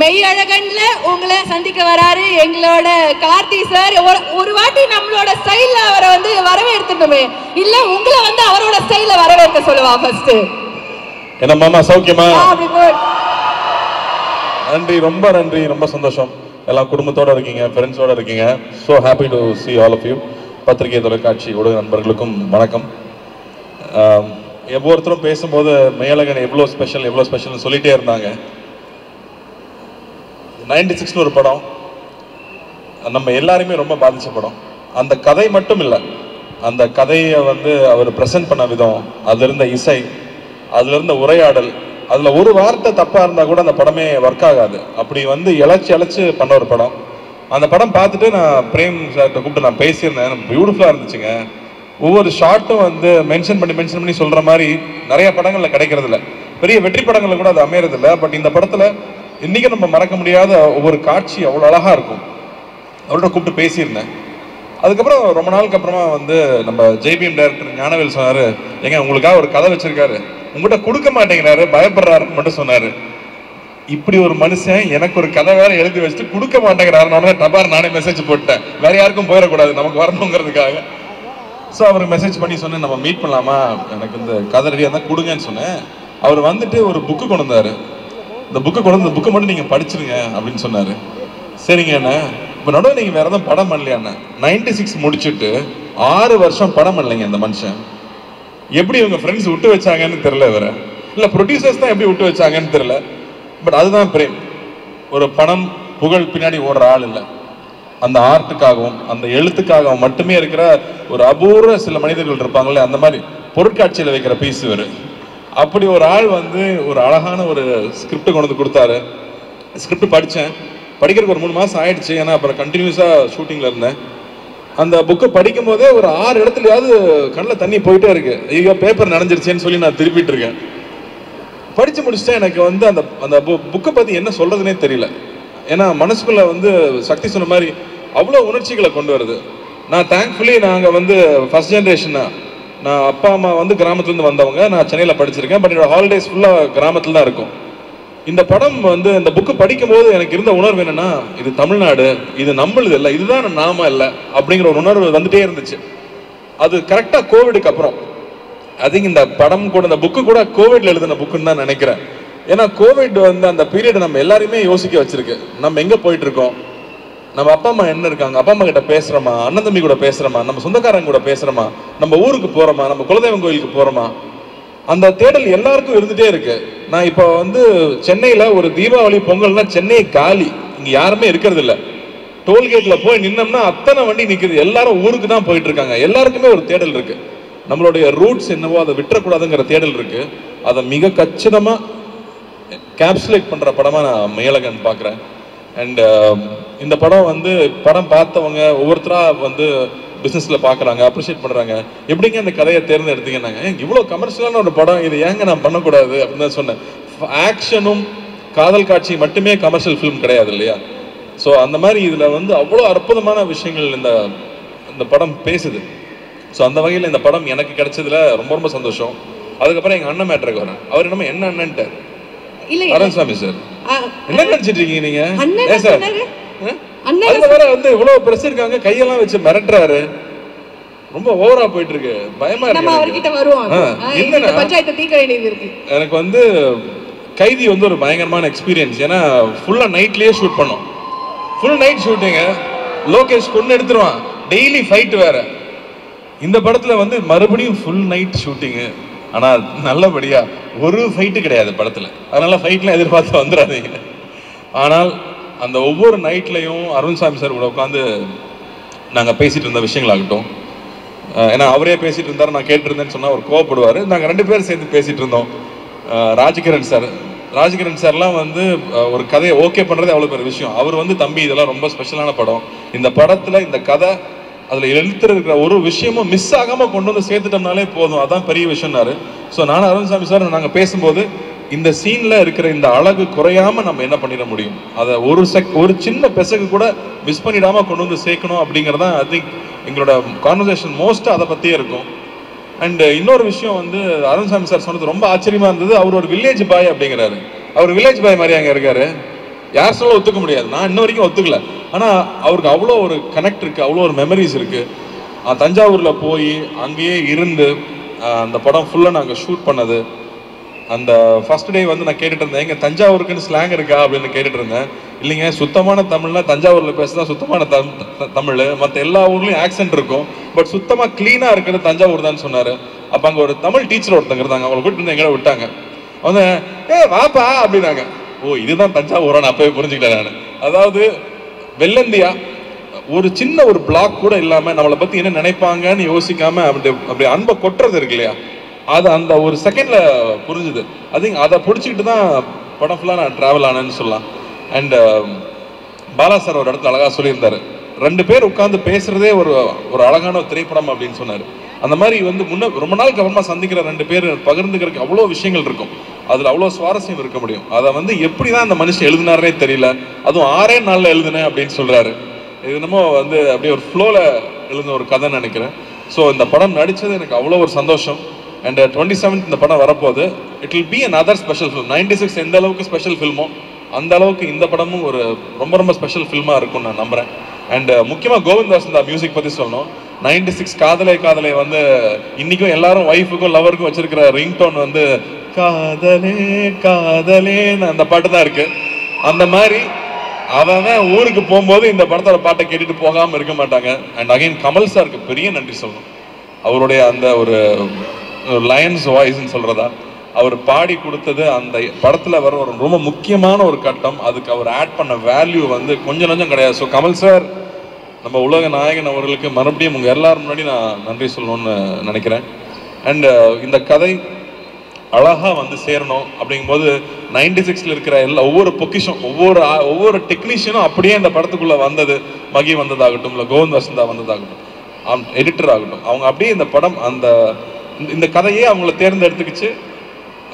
மெய்யழகன்ல உங்களை சந்திக்க வராரு எங்களோட கார்த்தி சார். ஒரு வாட்டி நம்மளோட ஸ்டைல்ல அவரை வந்து வரவேற்கணுமே, இல்ல உங்களை வந்து அவரோட ஸ்டைல்ல வரவேற்க சொல்லுவா ஃபர்ஸ்ட். என்ன மாமா சௌக்கியமா? நன்றி, ரொம்ப நன்றி, ரொம்ப சந்தோஷம். எல்லாம் குடும்பத்தோட இருக்கீங்க, ஃப்ரெண்ட்ஸோட இருக்கீங்க. So happy to see all of you. பத்திரிகை தொலைக்காட்சி ஊடக நண்பர்களுக்கும் வணக்கம். ஒவ்வொருத்தரும் பேசும்போது மெய்யழகன் எவ்வளோ ஸ்பெஷல்னு சொல்லிட்டே இருந்தாங்க. 96 ஒரு படம் நம்ம எல்லாருமே ரொம்ப பாதிச்ச படம். அந்த கதை மட்டும் இல்லை, அந்த கதையை வந்து அவர் ப்ரெசென்ட் பண்ண விதம், அதில் இருந்த இசை, அதில் இருந்த உரையாடல், அதில் ஒரு வார்த்தை தப்பாக இருந்தால் கூட அந்த படமே ஒர்க் ஆகாது. அப்படி வந்து இழைச்சி பண்ண ஒரு படம். அந்த படம் பார்த்துட்டு நான் பிரேம் சார்கிட்ட கூப்பிட்டு நான் பேசியிருந்தேன். பியூட்டிஃபுல்லாக இருந்துச்சுங்க. ஒவ்வொரு ஷார்ட்டும் வந்து மென்ஷன் பண்ணி சொல்கிற மாதிரி நிறைய படங்களில் கிடைக்கிறதில்ல. பெரிய வெற்றி படங்களில் கூட அது அமையறதில்லை. பட் இந்த படத்தில் இன்றைக்கி நம்ம மறக்க முடியாத ஒவ்வொரு காட்சி அவ்வளோ அழகாக இருக்கும். அவர்கிட்ட கூப்பிட்டு பேசியிருந்தேன். அதுக்கப்புறம் ரொம்ப நாளுக்கு அப்புறமா வந்து நம்ம ஜெய்பிஎம் டைரக்டர் ஞானவேல் சொன்னார், ஏங்க உங்களுக்காக ஒரு கதை வச்சிருக்காரு, உங்கள்கிட்ட கொடுக்க மாட்டேங்கிறாரு, பயப்படுறாருன்னு மட்டும் சொன்னார். இப்படி ஒரு மனுஷன் எனக்கு ஒரு கதை வேற எழுதி வச்சுட்டு கொடுக்க மாட்டேங்கிறாருன்னு டபார் நானே மெசேஜ் போட்டேன். வேற யாருக்கும் போயிடக்கூடாது, நமக்கு வரணுங்கிறதுக்காக. ஸோ அவருக்கு மெசேஜ் பண்ணி சொன்னேன், நம்ம மீட் பண்ணலாமா, எனக்கு இந்த கதை ரெடியாக இருந்தால் கொடுங்கன்னு சொன்னேன். அவர் வந்துட்டு ஒரு புக்கு கொண்டு வந்தார். இந்த புக்கை மட்டும் நீங்கள் படிச்சிருங்க அப்படின்னு சொன்னார். சரிங்க அண்ணா, இப்போ நடுவில் நீங்கள் வேறு எதுவும் படம் பண்ணலையாண்ணா? 96 முடிச்சுட்டு 6 வருஷம் படம் பண்ணலைங்க இந்த மனுஷன். எப்படி இவங்க ஃப்ரெண்ட்ஸ் விட்டு வச்சாங்கன்னு தெரில, வேற இல்லை ப்ரொடியூசர்ஸ் தான் எப்படி விட்டு வச்சாங்கன்னு தெரில. பட் அதுதான் பிரேம். ஒரு பணம் புகழ் பின்னாடி ஓடுற ஆள் இல்லை, அந்த ஆர்ட்டுக்காகவும் அந்த எழுத்துக்காகவும் மட்டுமே இருக்கிற ஒரு அபூர்வ சில மனிதர்கள் இருப்பாங்களே, அந்த மாதிரி பொருட்காட்சியில் வைக்கிற பீஸ் வேறு. அப்படி ஒரு ஆள் வந்து ஒரு அழகான ஒரு ஸ்கிரிப்ட் கொண்டு வந்து கொடுத்தாரு. ஸ்கிரிப்ட் படித்தேன். படிக்கிறதுக்கு ஒரு 3 மாதம் ஆயிடுச்சு. ஏன்னா அப்புறம் கண்டினியூஸாக ஷூட்டிங்கில் இருந்தேன். அந்த புக்கை படிக்கும் போதே ஒரு 6 இடத்துலையாவது கண்ணில் தண்ணி போயிட்டே இருக்கு. ஐயோ பேப்பர் நனைஞ்சிருச்சேன்னு சொல்லி நான் திருப்பிட்டு இருக்கேன். படித்து முடிச்சுட்டேன். எனக்கு வந்து அந்த அந்த புக்கை பற்றி என்ன சொல்கிறதுனே தெரியல. ஏன்னா மனசுக்குள்ளே வந்து சக்தி சொன்ன மாதிரி அவ்வளோ உணர்ச்சிகளை கொண்டு வருது. நான் தேங்க்ஃபுல்லி நாங்கள் வந்து ஃபர்ஸ்ட் ஜென்ரேஷனா, நான் அப்பா அம்மா வந்து கிராமத்துலேருந்து வந்தவங்க, நான் சென்னையில் படிச்சிருக்கேன். பட் என்னோட ஹாலிடேஸ் ஃபுல்லாக கிராமத்தில் தான் இருக்கும். இந்த படம் வந்து இந்த புக்கு படிக்கும்போது எனக்கு இருந்த உணர்வு என்னென்னா, இது தமிழ்நாடு, இது நம்மளுது இல்லை, இதுதான் நாம இல்லை அப்படிங்கிற ஒரு உணர்வு வந்துட்டே இருந்துச்சு. அது கரெக்டாக கோவிடுக்கு அப்புறம் ஐ திங்க் இந்த படம் கூட இந்த புக்கு கூட கோவிட்ல எழுதின புக்குன்னு தான் நினைக்கிறேன். ஏன்னா கோவிட் வந்து அந்த பீரியட் நம்ம எல்லாரையுமே யோசிக்க வச்சிருக்கு. நம்ம எங்கே போயிட்டு இருக்கோம், நம்ம அப்பா அம்மா என்ன இருக்காங்க, அப்பா அம்மா கிட்ட பேசுகிறோமா, அண்ணன் தம்பி கூட பேசுகிறோமா, நம்ம சொந்தக்காரங்க கூட பேசுகிறோமா, நம்ம ஊருக்கு போகிறோமா, நம்ம குலதெய்வம் கோயிலுக்கு போகிறோமா, அந்த தேடல் எல்லாருக்கும் இருந்துகிட்டே இருக்கு. நான் இப்போ வந்து சென்னையில் ஒரு தீபாவளி பொங்கல்னா சென்னை காலி, இங்கே யாருமே இருக்கிறது இல்லை. டோல்கேட்டில் போய் நின்னோம்னா அத்தனை வண்டி நிற்குது. எல்லாரும் ஊருக்கு தான் போயிட்டு இருக்காங்க. எல்லாருக்குமே ஒரு தேடல் இருக்கு. நம்மளுடைய ரூட்ஸ் என்னவோ அதை விட்டுறக்கூடாதுங்கிற தேடல் இருக்கு. அதை மிக கச்சிதமாக கேப்சுலேட் பண்ணுற படமாக நான் மெய்யழகன் பார்க்குறேன். அண்ட் இந்த படம் வந்து படம் பார்த்தவங்க ஒவ்வொருத்தராக வந்து பிஸ்னஸில் பார்க்குறாங்க, அப்ரிஷியேட் பண்ணுறாங்க. எப்படிங்க அந்த கதையை தேர்ந்தெடுத்தீங்கன்னாங்க, இவ்வளோ கமர்ஷியலான ஒரு படம், இது ஏங்க நான் பண்ணக்கூடாது அப்படின்னு தான் சொன்னேன். ஆக்ஷனும் காதல் காட்சி மட்டுமே கமர்ஷியல் ஃபிலிம் கிடையாது இல்லையா? ஸோ அந்த மாதிரி இதில் வந்து அவ்வளோ அற்புதமான விஷயங்கள் இந்த படம் பேசுது. ஸோ அந்த வகையில் இந்த படம் எனக்கு கிடைச்சதுல ரொம்ப ரொம்ப சந்தோஷம். அதுக்கப்புறம் எங்கள் அண்ணன் மேட்ருக்கு வரேன். அவர் என்னமோ என்ன அண்ணன்ட்டார், அருண்சாமி சார் என்ன நினைச்சிட்டு இருக்கீங்க நீங்க? சார் அதுல வேற வந்து இவ்வளவு பிரஸ் இருக்காங்க, கையெல்லாம் வச்சு மிரட்டுறாரு, ரொம்ப ஓவரா போயிட்டு இருக்கு, பயமா இருக்கு. எனக்கு வந்து கைதி வந்து ஒரு பயங்கரமான எக்ஸ்பீரியன்ஸ். ஏன்னா ஃபுல்லா நைட்லயே ஷூட் பண்ணோம். ஃபுல் நைட் ஷூட்டிங்க. லோகேஷ் கொண்டு எடுத்துருவான், டெய்லி ஃபைட் வேற. இந்த படத்துல வந்து மறுபடியும் ஃபுல் நைட் ஷூட்டிங்கு. ஆனா நல்லபடியா ஒரு ஃபைட்டு கிடையாது படத்துல, அதனால ஃபைட்லாம் எதிர்பார்த்து வந்துடாதீங்க. ஆனால் அந்த ஒவ்வொரு நைட்லையும் அருண்சாமி சார் கூட உட்காந்து நாங்கள் பேசிகிட்டு இருந்த விஷயங்களாகட்டும், ஏன்னா அவரே பேசிகிட்டு இருந்தார், நான் கேட்டுருந்தேன்னு சொன்னால் அவர் கோவப்படுவார். நாங்கள் 2 பேரும் சேர்ந்து பேசிகிட்டு இருந்தோம். ராஜகிரண் சார்லாம் வந்து ஒரு கதையை ஓகே பண்ணுறது அவ்வளோ பெரிய விஷயம். அவர் வந்து தம்பி இதெல்லாம் ரொம்ப ஸ்பெஷலான படம், இந்த படத்தில் இந்த கதை அதில் எழுத்துருக்கிற ஒரு விஷயமும் மிஸ் ஆகாமல் கொண்டு வந்து சேர்த்துட்டோம்னாலே போதும், அதான் பெரிய விஷயம்னாரு. ஸோ நானும் அருண்சாமி சார் நாங்கள் பேசும்போது இந்த சீன்ல இருக்கிற இந்த அழகு குறையாம நம்ம என்ன பண்ணிட முடியும், அதை ஒரு சின்ன பெசகு கூட மிஸ் பண்ணிடாம கொண்டு வந்து சேர்க்கணும் அப்படிங்கிறதான் ஐ திங்க் எங்களோட கான்வர்சேஷன் மோஸ்ட்டாக அதை பற்றியே இருக்கும். அண்ட் இன்னொரு விஷயம் வந்து அருண்சாமி சார் சொன்னது ரொம்ப ஆச்சரியமா இருந்தது. அவர் ஒரு வில்லேஜ் பாய் அப்படிங்கிறாரு. அவர் வில்லேஜ் பாய் மாதிரி அங்கே இருக்காரு. யார் சொல்ல ஒத்துக்க முடியாது, நான் இன்ன வரைக்கும் ஒத்துக்கல. ஆனால் அவருக்கு அவ்வளோ ஒரு கனெக்ட் இருக்குது, அவ்வளோ ஒரு மெமரிஸ் இருக்குது. தஞ்சாவூரில் போய் அங்கேயே இருந்து அந்த படம் ஃபுல்லாக நாங்கள் ஷூட் பண்ணது. அந்த ஃபர்ஸ்ட் டே வந்து நான் கேட்டுட்டு இருந்தேன், எங்க தஞ்சாவூருக்குன்னு ஸ்லாங் இருக்கா அப்படின்னு கேட்டுட்டு இருந்தேன். இல்லைங்க, சுத்தமான தமிழ்னா தஞ்சாவூரில் பேசுதான் சுத்தமான தமிழ், மற்ற எல்லா ஊர்லேயும் ஆக்சென்ட் இருக்கும், பட் சுத்தமாக க்ளீனாக இருக்கிறது தஞ்சாவூர் தான் சொன்னார். அப்போ அங்கே ஒரு தமிழ் டீச்சர் ஒருத்தங்க இருந்தாங்க, அவங்களை கூட்டிட்டு வந்து எங்கேயா விட்டாங்க. வந்து வாப்பா அப்படின்னாங்க. ஓ இதுதான் தஞ்சாவூரான்னு அப்பவே புரிஞ்சுக்கிட்டேன் நான். அதாவது வெள்ளந்தியா ஒரு சின்ன ஒரு பிளாக் கூட இல்லாமல் நம்மளை பற்றி என்ன நினைப்பாங்கன்னு யோசிக்காம அப்படி அன்பை கொட்டுறது இருக்கு இல்லையா, அது அந்த ஒரு செகண்ட்ல புரிஞ்சுது. அதை பிடிச்சிக்கிட்டு தான் படம் ஃபுல்லாக நான் ட்ராவல் ஆனேன்னு சொல்லலாம். அண்ட் பாலா சார் ஒரு இடத்துல அழகாக சொல்லியிருந்தாரு, 2 பேர் உட்காந்து பேசுறதே ஒரு அழகான ஒரு திரைப்படம் அப்படின்னு சொன்னார். அந்த மாதிரி வந்து ரொம்ப நாளுக்கு அப்புறமா சந்திக்கிற 2 பேர் பகிர்ந்துக்கிறதுக்கு அவ்வளோ விஷயங்கள் இருக்கும், அதில் அவ்வளோ சுவாரஸ்யம் இருக்க முடியும். அதை வந்து எப்படி தான் அந்த மனுஷன் எழுதினாரே தெரியல, அதுவும் 6 நாளில் எழுதுனேன் அப்படின்னு சொல்றாரு. இது என்னமோ வந்து அப்படியே ஒரு ஃப்ளோவில் எழுதின ஒரு கதைன்னு நினைக்கிறேன். ஸோ இந்த படம் நடித்தது எனக்கு அவ்வளோ ஒரு சந்தோஷம். அண்ட் 27th இந்த படம் வரப்போகுது. It will be another special film. 96 எந்த அளவுக்கு ஸ்பெஷல் ஃபில்மோ அந்த அளவுக்கு இந்த படமும் ஒரு ரொம்ப ஸ்பெஷல் ஃபில்மாக இருக்கும்னு நான் நம்புகிறேன். அண்ட் முக்கியமாக கோவிந்த் வசந்தா மியூசிக் பற்றி சொல்லணும். 96 காதலே காதலே வந்து இன்றைக்கும் எல்லாரும் ஒய்ஃபுக்கும் லவருக்கும் வச்சிருக்கிற ரிங்டோன் வந்து காதலே காதலேன்னு அந்த பாட்டு தான் இருக்குது. அந்த மாதிரி அவன் ஊருக்கு போகும்போது இந்த படத்தோட பாட்டை கேட்டுட்டு போகாமல் இருக்க மாட்டாங்க. அண்ட் அகைன் கமல் சாருக்கு பெரிய நன்றி சொல்லணும். அவருடைய அந்த ஒரு லயன்ஸ் வாய்ஸ்ன்னு சொல்கிறதா, அவர் பாடி கொடுத்தது அந்த படத்தில் வர ஒரு ரொம்ப முக்கியமான ஒரு கட்டம். அதுக்கு அவர் ஆட் பண்ண வேல்யூ வந்து கொஞ்சம் கிடையாது. ஸோ கமல் சார், நம்ம உலக நாயகன் அவர்களுக்கு மறுபடியும் உங்கள் எல்லாரும் முன்னாடி நான் நன்றி சொல்லணும்னு நினைக்கிறேன். அண்ட் இந்த கதை அழகாக வந்து சேரணும் அப்படிங்கும்போது 96ல் இருக்கிற ஒவ்வொரு பொக்கிஷம், ஒவ்வொரு டெக்னீஷியனும் அப்படியே இந்த படத்துக்குள்ளே வந்தது. மகி வந்ததாகட்டும், இல்லை கோவிந்த் வசந்தா வந்ததாகட்டும், எடிட்டர் ஆகட்டும், அவங்க அப்படியே இந்த படம் இந்த கதையே அவங்கள தேர்ந்தெடுத்துக்கிச்சு.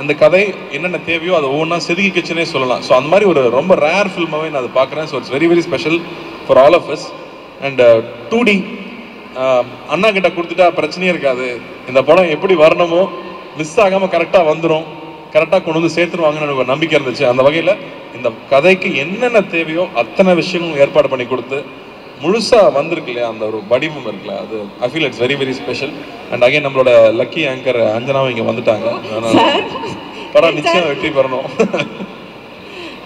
அந்த கதை என்னென்ன தேவையோ அதை ஒவ்வொன்றா செதுக்கிச்சுன்னே சொல்லலாம். ஸோ அந்த மாதிரி ஒரு ரொம்ப ரேர் ஃபில்மாகவே நான் அதை பார்க்குறேன். So it's very special for all of us. And 2D அண்ணா கிட்ட கொடுத்துட்டா பிரச்சனையே இருக்காது. இந்த படம் எப்படி வரணுமோ மிஸ் ஆகாமல் கரெக்டாக வந்துடும், கரெக்டாக கொண்டு வந்து சேர்த்துருவாங்கன்னு எனக்கு ஒரு நம்பிக்கை இருந்துச்சு. அந்த வகையில் இந்த கதைக்கு என்னென்ன தேவையோ அத்தனை விஷயங்களும் ஏற்பாடு பண்ணி கொடுத்து முழுசாக வந்திருக்கு இல்லையா, அந்த ஒரு வடிவம் இருக்குல்ல, அது I feel it's very special. And again நம்மளோட லக்கி ஆங்கர் அஞ்சனாவும் இங்கே வந்துட்டாங்க. படம் நிச்சயம் வெற்றி பெறணும்.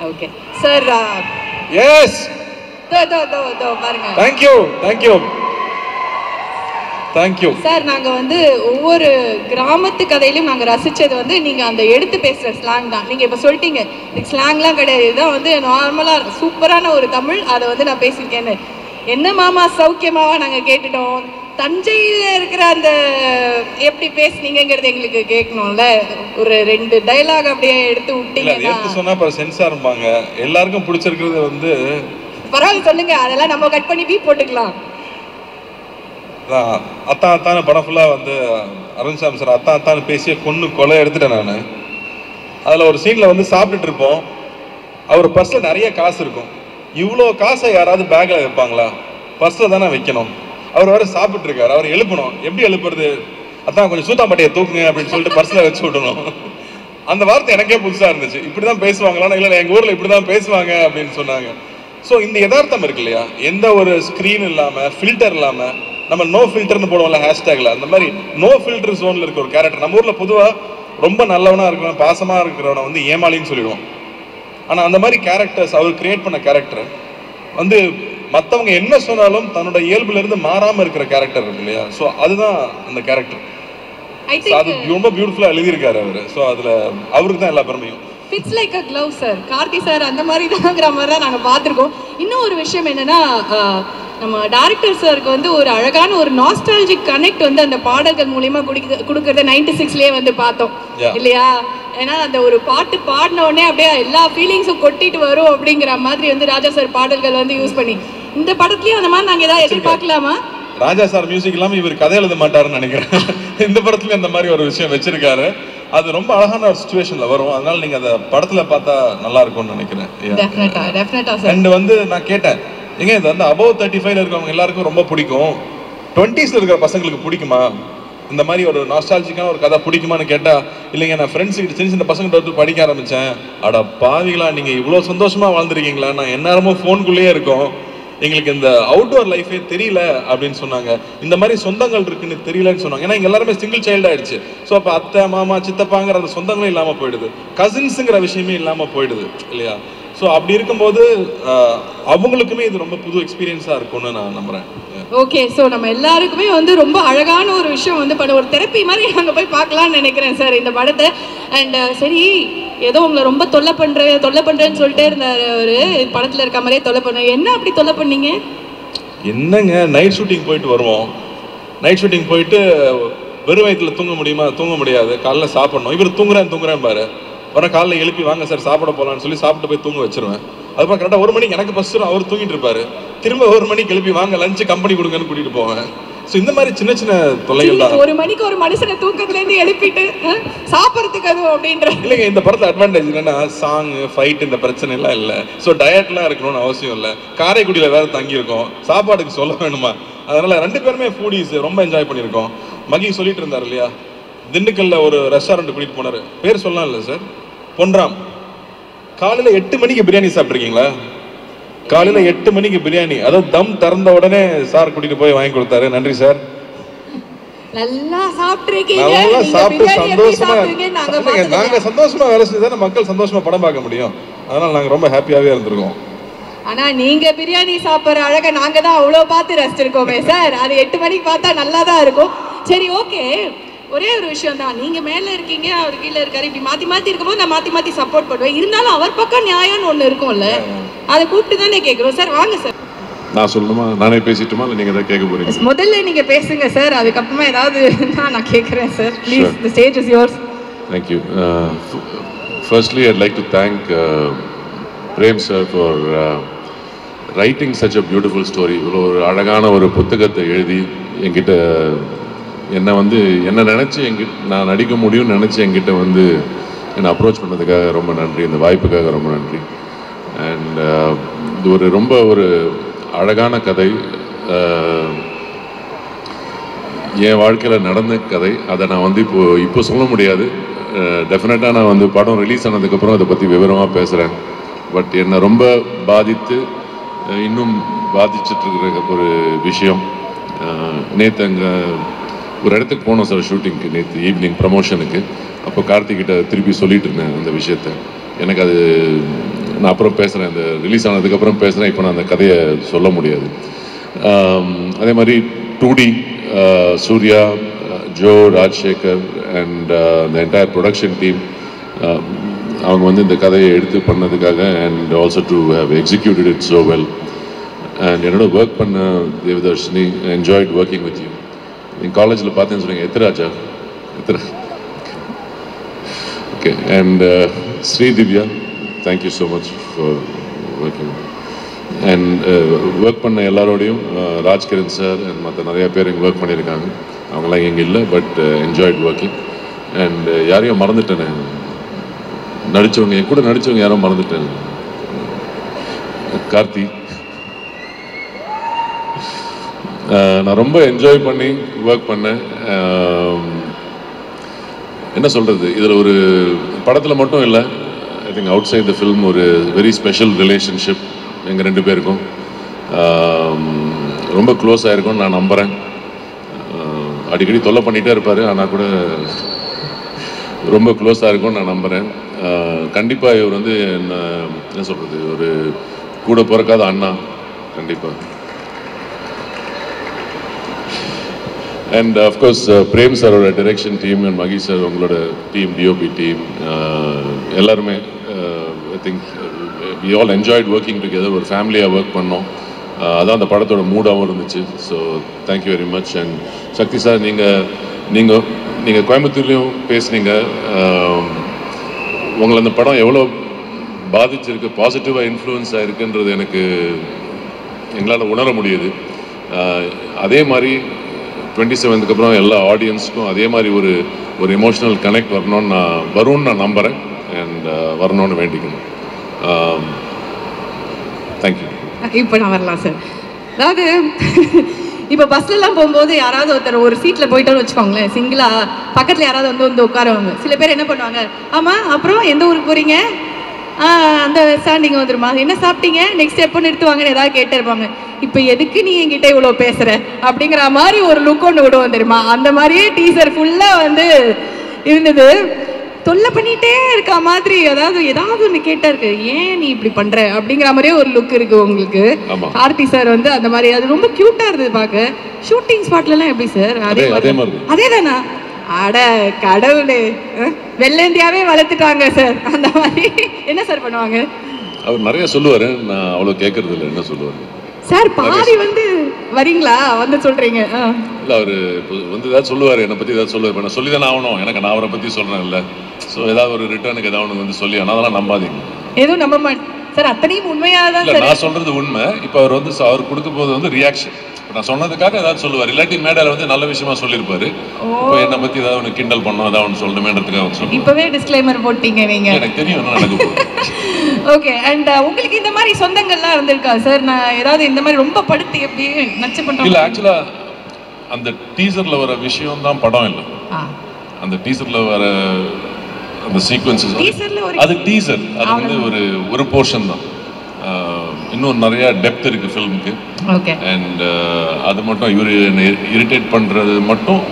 Okay sir. Yes, thank you sir. நாங்கள் வந்து ஒவ்வொரு கிராமத்து கதையிலும் நாங்கள் ரசித்தது வந்து நீங்கள் அந்த எடுத்து பேசுகிற ஸ்லாங் தான். நீங்கள் இப்போ சொல்லிட்டீங்க இதுக்கு ஸ்லாங்லாம் கிடையாது, இதுதான் வந்து நார்மலாக சூப்பரான ஒரு தமிழ், அதை வந்து நான் பேசியிருக்கேன்னு. என்ன மாமா சௌக்கியமாவா நாங்கள் கேட்டுட்டோம். தஞ்சையில் இருக்கிற அந்த எப்படி பேசுனீங்கிறது எங்களுக்கு கேட்கணும்ல. ஒரு 2 டைலாக் அப்படியே எடுத்து விட்டீங்கன்னா சொன்னா சென்சார் இருப்பாங்க. எல்லாருக்கும் பிடிச்சிருக்கிறது வந்து பரவாயில்ல சொல்லுங்க, அதெல்லாம் நம்ம கட் பண்ணி பீப் போட்டுக்கலாம். அத்தான படம் ஃபுல்லாக வந்து அருண்சாமி சார் அத்தான்னு பேசிய கொலை எடுத்துட்டேன் நான். அதில் ஒரு சீனில் வந்து சாப்பிட்டுட்டு இருப்போம், அவர் பர்ஸில் நிறைய காசு இருக்கும். இவ்வளோ காசை யாராவது பேக்கில் வைப்பாங்களா? பர்ஸில் தானே வைக்கணும். அவர் வேறு சாப்பிட்டு இருக்காரு, அவர் எழுப்பணும். எப்படி எழுப்புறது? அதான் கொஞ்சம் சூத்தாம்பட்டையை தூக்குங்க அப்படின்னு சொல்லிட்டு பர்ஸில் வச்சு விடணும். அந்த வார்த்தை எனக்கே புதுசாக இருந்துச்சு. இப்படி தான் பேசுவாங்களான்னு. இல்லை எங்கள் ஊரில் இப்படி தான் பேசுவாங்க அப்படின்னு சொன்னாங்க. ஸோ இந்த யதார்த்தம் இருக்கு இல்லையா, எந்த ஒரு ஸ்க்ரீன் இல்லாமல் ஃபில்டர் இல்லாமல், நம்ம நோ ஃபில்டர்னு போடுவோம்ல ஹேஷ்டேக்ல, அந்த மாதிரி நோ ஃபில்டர் ஜோனில் இருக்க ஒரு கேரக்டர். நம்ம ஊரில் பொதுவாக ரொம்ப நல்லவனாக இருக்கிறவன், பாசமாக இருக்கிறவனை வந்து ஏமாளின்னு சொல்லிடுவோம். ஆனால் அந்த மாதிரி கேரக்டர்ஸ் அவர் கிரியேட் பண்ண கேரக்டர் வந்து மற்றவங்க என்ன சொன்னாலும் தன்னோட இயல்புலேருந்து மாறாமல் இருக்கிற கேரக்டர் இருக்கு இல்லையா. ஸோ அதுதான் அந்த கேரக்டர். அது ரொம்ப பியூட்டிஃபுல்லாக எழுதியிருக்காரு அவர். ஸோ அதில் அவருக்கு தான் எல்லா பெருமையும். Fits like a glove sir. Karthi sir அந்த மாதிரி தான்ங்கிற மாதிரி தான் நாங்கள் பார்த்துருக்கோம். இன்னும் ஒரு விஷயம் என்னென்னா, நம்ம டைரக்டர் சாருக்கு வந்து ஒரு அழகான ஒரு நாஸ்டாலஜிக் கனெக்ட் வந்து அந்த பாடல்கள் மூலியமா கொடுக்கறத 96லேயே வந்து பார்த்தோம் இல்லையா. ஏன்னா அந்த ஒரு பாட்டு பாடின உடனே அப்படியே எல்லா ஃபீலிங்ஸும் கொட்டிட்டு வரும் அப்படிங்கிற மாதிரி வந்து ராஜா சார் பாடல்கள் வந்து யூஸ் பண்ணி இந்த படத்துலயும் அந்த மாதிரி நாங்கள் ஏதாவது எதிர்பார்க்கலாமா? ராஜா சார் மியூசிக் இல்லாமல் இவர் கதை எழுத மாட்டாருன்னு நினைக்கிறேன். இந்த படத்துல இந்த மாதிரி ஒரு விஷயம் வச்சிருக்காரு. அது ரொம்ப அழகான ஒரு சிச்சுவேஷன்ல வரும். அதனால நீங்க அந்த படத்துல பார்த்தா நல்லா இருக்கும்னு நினைக்கிறேன். அண்ட் வந்து நான் கேட்டேன், ஏங்க இது வந்து அபவ் 35ல இருக்கவங்க எல்லாருக்கும் ரொம்ப பிடிக்கும், 20ஸ்ல இருக்கிற பசங்களுக்கு பிடிக்குமா இந்த மாதிரி ஒரு நாஸ்டாலஜிக்கான ஒரு கதை பிடிக்குமான்னு கேட்டால் இல்லைங்க நான் ஃப்ரெண்ட்ஸுக்கிட்ட சின்ன சின்ன பசங்கிட்ட வந்து படிக்க ஆரம்பித்தேன். அட பாவிகளா, நீங்கள் இவ்வளோ சந்தோஷமாக வாழ்ந்துருக்கீங்களா, நான் எந்நேரமும் ஃபோனுக்குள்ளேயே இருக்கோம், எங்களுக்கு இந்த அவுட்டோர் லைஃபே தெரியல அப்படின்னு சொன்னாங்க. இந்த மாதிரி சொந்தங்கள் இருக்குன்னு தெரியலன்னு சொன்னாங்க. ஏன்னா இங்கே எல்லாருமே சிங்கிள் சைல்டு ஆயிடுச்சு. ஸோ அப்போ அத்தை மாமா சித்தப்பாங்கிற அந்த சொந்தங்களும் இல்லாமல் போயிடுது, கசின்ஸுங்கிற விஷயமே இல்லாமல் போயிடுது இல்லையா? ஸோ அப்படி இருக்கும்போது அவங்களுக்குமே இது ரொம்ப புது எக்ஸ்பீரியன்ஸாக இருக்கும்னு நான் நம்புகிறேன். ஓகே, ஸோ நம்ம எல்லாருக்குமே வந்து ரொம்ப அழகான ஒரு விஷயம் வந்து ஒரு தெரப்பி மாதிரி நாங்கள் போய் பார்க்கலான்னு நினைக்கிறேன் சார் இந்த படத்தை. அண்ட் சரி, ஏதோ உங்களை ரொம்ப தொல்லை பண்ணுறேன்னு சொல்லிட்டே இருந்தார் ஒரு படத்தில் இருக்க மாதிரியே தொல்லை பண்ணுறேன். என்ன அப்படி தொல்லை பண்ணீங்க? என்னங்க, நைட் ஷூட்டிங் போயிட்டு வருவோம். நைட் ஷூட்டிங் போயிட்டு வெறும் வயிற்றில் தூங்க முடியுமா? தூங்க முடியாது. காலைல சாப்பிடணும். இவர் தூங்குறேன் பாரு. உடனே காலைல எழுப்பி வாங்க சார் சாப்பிட போகலான்னு சொல்லி சாப்பிட்டு போய் தூங்க வச்சிருவேன். அதுக்கப்புறம் கரெக்டாக 1 மணிக்கு எனக்கு பஸ் அவர் தூங்கிட்டு இருப்பாரு. திரும்ப 1 மணிக்கு எழுப்பி வாங்க லஞ்சு கம்பெனி கொடுங்கன்னு கூட்டிட்டு போவேன். ஸோ இந்த மாதிரி சின்ன சின்ன தொல்லைகள் தான். 1 மணிக்கு ஒரு மனுஷனை தூக்கத்துலேருந்து எழுப்பிட்டு சாப்பிட்றதுக்கு அதுவும் அப்படின்ற இல்லைங்க, இந்த படத்தில் அட்வான்டேஜ் என்னன்னா சாங் ஃபைட் இந்த பிரச்சனை எல்லாம் இல்லை. ஸோ டயட்லாம் இருக்கணும்னு அவசியம் இல்லை. காரைக்குடியில் வேற தங்கியிருக்கோம், சாப்பாடுக்கு சொல்ல வேணுமா? அதனால 2 பேருமே ஃபூடிஸ் ரொம்ப என்ஜாய் பண்ணியிருக்கோம். மகி சொல்லிட்டு இருந்தார் இல்லையா, திண்டுக்கல்ல ஒரு ரெஸ்டாரண்ட் கூட்டிட்டு போனாரு, பேர் சொல்லலாம் இல்லை சார், பொன்ராம். காலையில் 8 மணிக்கு பிரியாணி சாப்பிட்ருக்கீங்களா? காலையில் 8 மணிக்கு பிரியாணி, அதாவது தம் திறந்த உடனே சார் கூட்டிட்டு போய் வாங்கி கொடுத்தாரு. நன்றி சார். நல்லா சாப்பிட்டுருக்கீங்க. நல்லா சாப்பிட்டு சந்தோஷமா நாங்க சந்தோஷமா வேலை செஞ்சு தானே மக்கள் சந்தோஷமா படம் பார்க்க முடியும். அதனால நாங்க ரொம்ப ஹாப்பியாவே இருந்திருக்கோம். ஆனா நீங்க பிரியாணி சாப்பிட்ற அழகை நாங்க தான் அவ்வளோ பார்த்து ரசிச்சிருக்கோமே சார். அது 8 மணிக்கு பார்த்தா நல்லா தான் இருக்கும். சரி, ஓகே, ஒரே ஒரு விஷயம் தான், நீங்க மேல இருக்கீங்க அவர் கீழே இருக்காரு, இப்படி மாத்தி இருக்கும்போது நான் மாத்தி சப்போர்ட் பண்ணுவேன். இருந்தாலும் அவர் பக்கம் நியாயம்னு ஒண்ணு இருக்கும்ல, அதை கூப்பிட்டு தானே கேட்குறோம். சார் வாங்க சார். நான் சொல்லணுமா, நானே பேசிட்டுமா, இல்லை நீங்கள் தான் கேட்க போறீங்க? முதல்ல நீங்க பேசுங்க சார், அதுக்கப்புறமா ஏதாவது நான் கேட்குறேன் sir. Please, the stage is yours. Thank you. Firstly, I'd like to thank Prem sir for writing such a beautiful story. இவ்வளோ ஒரு அழகான ஒரு புத்தகத்தை எழுதி என்கிட்ட என்ன நினச்சி நான் நடிக்க முடியும்னு நினச்சி என்கிட்ட என்னை அப்ரோச் பண்ணதுக்காக ரொம்ப நன்றி. இந்த வாய்ப்புக்காக ரொம்ப நன்றி. அண்ட் இது ரொம்ப ஒரு அழகான கதை, என் வாழ்க்கையில் நடந்த கதை. அதை நான் இப்போ சொல்ல முடியாது. டெஃபினட்டாக நான் படம் ரிலீஸ் ஆனதுக்கப்புறம் அதை பற்றி விவரமாக பேசுகிறேன். பட் என்னை ரொம்ப பாதித்து இன்னும் பாதிச்சிட்ருக்கிற ஒரு விஷயம், நேற்று அங்கே ஒரு இடத்துக்கு போனோம் சார் ஷூட்டிங்க்கு, நேற்று ஈவினிங் ப்ரமோஷனுக்கு. அப்போ கார்த்திகிட்ட திருப்பி சொல்லிட்டு இருந்தேன் அந்த விஷயத்த. எனக்கு அது நான் அப்புறம் பேசுகிறேன், அந்த ரிலீஸ் ஆனதுக்கப்புறம் பேசுகிறேன். இப்போ நான் அந்த கதையை சொல்ல முடியாது. அதே மாதிரி 2D Suriya, Jo, Rajsekar and the entire production team, அவங்க இந்த கதையை எடுத்து பண்ணதுக்காக, and also to have executed it so well. And என்னோட ஒர்க் பண்ண Devadarshini, enjoyed working with you. நீங்கள் காலேஜில் பார்த்தேன்னு சொன்னீங்க, எத்திராஜா okay. And Sridivya, thank you so much for working. And work பண்ண எல்லாரோடையும், ராஜ்கிரண் சார் அண்ட் மற்ற நிறையா பேர் இங்கே ஒர்க் பண்ணியிருக்காங்க. அவங்களாம் இங்கே இல்லை, பட் என்ஜாய்ட் ஒர்க்கிங். அண்ட் யாரையும் மறந்துட்டேன், நடித்தவங்க என் கூட நடித்தவங்க யாரும் மறந்துட்டேன். கார்த்தி, நான் ரொம்ப என்ஜாய் பண்ணி ஒர்க் பண்ணேன். என்ன சொல்கிறது, இதில் ஒரு படத்தில் மட்டும் இல்லை, I think outside the film ஒரு வெரி ஸ்பெஷல் ரிலேஷன்ஷிப் எங்கள் 2 பேருக்கும். ரொம்ப க்ளோஸ் ஆகிருக்கும்னு நான் நம்புகிறேன். அடிக்கடி தொல்லை பண்ணிகிட்டே இருப்பார், ஆனால் கூட ரொம்ப க்ளோஸாக இருக்கும்னு நான் நம்புகிறேன். கண்டிப்பாக இவர் என்ன சொல்கிறது, ஒரு கூட பிறக்காத அண்ணா கண்டிப்பாக. And of course, Prem sir, our direction team, and Magi sir, உங்களோட team, DOP team, எல்லாருமே, I think we all enjoyed working together. ஒரு ஃபேமிலியாக ஒர்க் பண்ணோம். அதான் அந்த படத்தோட மூடாகவும் இருந்துச்சு. So thank you very much. And Sakthi sir, நீங்கள் கோயம்புத்தூர்லேயும் பேசுனீங்க. உங்களை அந்த படம் எவ்வளோ பாதிச்சிருக்கு, பாசிட்டிவாக இன்ஃப்ளூயன்ஸ் ஆகிருக்குன்றது எங்களால் உணர முடியுது. அதே மாதிரி 27க்கு அப்புறம் எல்லா ஆடியன்ஸுக்கும் அதே மாதிரி ஒரு எமோஷனல் கனெக்ட் வரும்னு நான் நம்புகிறேன். அண்ட் வரணும்னு வேண்டிக்கணும். தேங்க்யூ. இப்போ நான் வரலாம் சார். அதாவது இப்போ பஸ்லலாம் போகும்போது யாராவது ஒருத்தர் ஒரு சீட்டில் போயிட்டோன்னு வச்சுக்கோங்களேன், சிங்கிளா பக்கத்தில் யாராவது வந்து உட்காருவாங்க. சில பேர் என்ன பண்ணுவாங்க, ஆமாம் அப்புறம் எந்த ஊருக்கு போகிறீங்க, அந்த ஸ்டாண்டிங் வந்துருமா, என்ன சாப்பிட்டீங்க, நெக்ஸ்ட் எப்போ நிறுத்துவாங்கன்னு ஏதாவது கேட்டே இருப்பாங்க. இப்போ எதுக்கு நீ என்கிட்ட இவ்வளோ பேசுகிற அப்படிங்கிற மாதிரி ஒரு லுக் ஒன்று விடுவோம் தெரியுமா. அந்த மாதிரியே டீசர் ஃபுல்லாக வந்து இருந்தது. தொல்லை பண்ணிகிட்டே இருக்க மாதிரி, ஏதாவது ஒன்று கேட்டா இருக்கு, ஏன் நீ இப்படி பண்ணுற அப்படிங்கிற மாதிரியே ஒரு லுக் இருக்குது உங்களுக்கு. கார்த்தி சார் வந்து அந்த மாதிரி அது ரொம்ப க்யூட்டாக இருந்தது பார்க்க. ஷூட்டிங் ஸ்பாட்லலாம் எப்படி சார் அதே தானா? அட கடவுளே, வெள்ளேந்தியாவே வளர்த்துட்டாங்க சார். அந்த மாதிரி என்ன சார் பண்ணுவாங்க? அவர் நிறைய சொல்லுவாரு, நான் அவ்வளோ கேட்கறது இல்லை. என்ன சொல்லுவாரு சார்? பாதி வந்து வரீங்களா வந்து சொல்றீங்க. இல்லை, அவர் வந்து ஏதாவது சொல்லுவார், என்னை பற்றி ஏதாவது சொல்லுவார். இப்போ நான் சொல்லி தானே ஆகணும், எனக்கு நான் அவரை பற்றி சொல்கிறேன் இல்லை. ஸோ ஏதாவது ஒரு ரிட்டர்னுக்கு ஏதாவது ஒன்று வந்து சொல்லி, ஆனால் அதெல்லாம் நம்பாதீங்க. எதுவும் நம்ப மாட்டேன் சார், அத்தனையும் உண்மையாக தான் சார். நான் சொல்கிறது உண்மை. இப்போ அவர் வந்து அவர் கொடுக்க போது வந்து ரியாக்ஷன், நான் சொன்னதுக்காக ஏதாவது சொல்லுவார். இல்லாட்டி மேடையில் வந்து நல்ல விஷயமா சொல்லியிருப்பாரு. இப்போ என்னை பற்றி ஏதாவது ஒன்று கிண்டல் பண்ணோம், ஏதாவது ஒன்று சொல்லணுமேன்றதுக்காக வந்து சொல்லுவார். இப்போவே டிஸ்க்ளைமர் போட்டீங்க நீங்க. எனக்கு தெரியும் என்ன நடக்க போகுது. ஓகே. அண்ட் உங்களுக்கு இந்த மாதிரி சொந்தங்கள்லாம் இருந்திருக்கா சார்? நான் ஏதாவது இந்த மாதிரி ரொம்ப படுத்து எப்படி நச்சு பண்ணுறோம்? இல்லை, ஆக்சுவலாக அந்த டீசரில் வர விஷயம் தான் படம் இல்லை. அந்த டீசரில் வர அந்த சீக்வன்சஸ், அது டீசர், அது வந்து ஒரு போர்ஷன் தான். இன்னும் நிறைய டெப்த் இருக்கு ஃபிலிமுக்கு. அண்ட் அது மட்டும் இவர் இரிட்டேட் பண்றது மட்டும்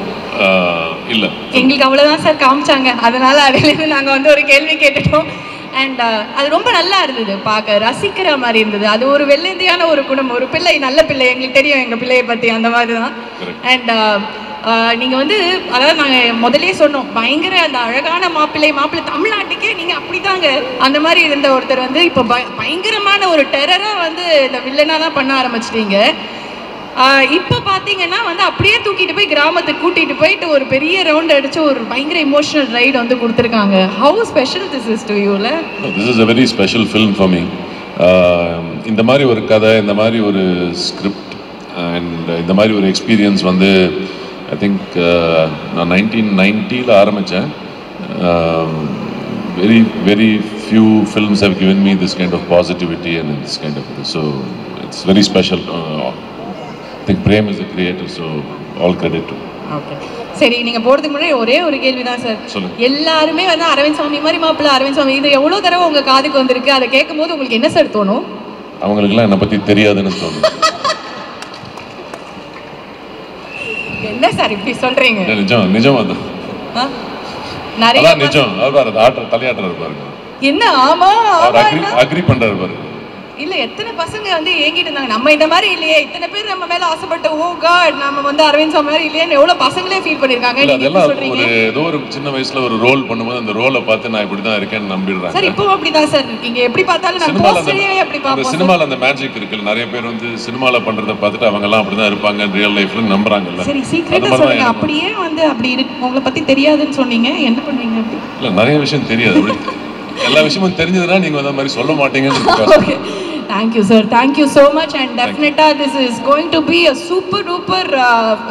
இல்லை. எங்களுக்கு அவ்வளோதான் சார் காமிச்சாங்க, அதனால அதிலிருந்து நாங்கள் வந்து ஒரு கேள்வி கேட்டுட்டோம். அண்ட் அது ரொம்ப நல்லா இருந்தது, பார்க்க ரசிக்கிற மாதிரி இருந்தது. அது ஒரு வெள்ளந்தியான ஒரு குணம், ஒரு பிள்ளை, நல்ல பிள்ளை, எங்களுக்கு தெரியும் எங்கள் பிள்ளையை பற்றி, அந்த மாதிரி தான். அண்ட் நீங்கள் வந்து அதாவது நாங்கள் முதலே சொன்னோம், பயங்கர அந்த அழகான மாப்பிள்ளை தமிழ்நாட்டுக்கே நீங்கள் அப்படி தாங்க அந்த மாதிரி இருந்த ஒருத்தர் வந்து இப்போ பயங்கரமான ஒரு டெரராக வந்து இந்த வில்லனாக தான் பண்ண ஆரம்பிச்சிட்டீங்க. இப்போ பார்த்தீங்கன்னா வந்து அப்படியே தூக்கிட்டு போய் கிராமத்துக்கு கூட்டிகிட்டு போயிட்டு ஒரு பெரிய ரவுண்ட் அடித்து ஒரு பயங்கர இமோஷனல் ரைடு வந்து கொடுத்துருக்காங்க. How special this is to யூல? This is a very special film for me. இந்த மாதிரி ஒரு கதை, இந்த மாதிரி ஒரு ஸ்கிரிப்ட் அண்ட் இந்த மாதிரி ஒரு எக்ஸ்பீரியன்ஸ் வந்து ஐ திங்க் நான் 1990 ஆரம்பித்தேன். very few films have given me this kind of positivity and this kind of, so it's very special. I think Prem is the creator, so all credit to. Okay. சரி, நீங்க போறதுக்கு முன்னாடி ஒரே ஒரு கேள்வி தான் சார். எல்லாருமே வந்து அரவிந்த் சாமி மாதிரி மாப்பிள்ள, அரவிந்த் சாமி, இது எவ்வளவு தடவை உங்க காதுக்கு வந்திருக்கு? அதை கேட்கும்போது உங்களுக்கு என்ன சார் தோணும்? அவங்களுக்குலாம் என்னை பத்தி தெரியாதுன்னு தோணும். என்ன சார் இப்படி சொல்றீங்க? நிஜம் அதான் நிறைய நிஜம். அவர் தலையாட்டுறாரு பாருங்க. என்ன ஆமா அக்ரி பண்றாரு பாருங்க. இல்ல எத்தனை பசங்க வந்து ஏங்கிட்டு இருந்தாங்க, நம்ம இந்த மாதிரி இல்லையே, இத்தனை பேர் நம்ம மேல ஆசைப்பட்ட, ஓ காட் நம்ம வந்து அரவிந்த் சாமி மாதிரி இல்லையே, எவ்வளவு பசங்களே ஃபீல் பண்ணிருக்காங்க. அதெல்லாம் ஒரு ஏதோ ஒரு சின்ன வயசுல ஒரு ரோல் பண்ணும்போது அந்த ரோலை பார்த்து நான் இப்படி தான் இருக்கேன்னு நம்பிடுறாங்க. சார் இப்போ அப்படிதான் சார் இருக்கீங்க, எப்படி பார்த்தாலும் நம்ம போஸ்டரே அப்படி பாப்போம். சினிமால அந்த மேஜிக் இருக்குல்ல, நிறைய பேர் வந்து சினிமால பண்றத பார்த்துட்டு அவங்க எல்லாம் அப்படி தான் இருப்பாங்க ரியல் லைஃப்ல நம்புறாங்கல்ல. சரி, சீக்ரெட்டா சொல்லுங்க, அப்படியே வந்து அப்படி இருக்கு உங்களை பத்தி தெரியாதுன்னு சொன்னீங்க, என்ன பண்ணுவீங்க? அப்படி இல்ல, நிறைய விஷயம் தெரியாது. எல்லா விஷயமும் தெரிஞ்சதுன்னா நீங்க அந்த மாதிரி சொல்ல மாட்டீங்கன்னு. Thank you sir, thank you so much, and definitely this is going to be a super duper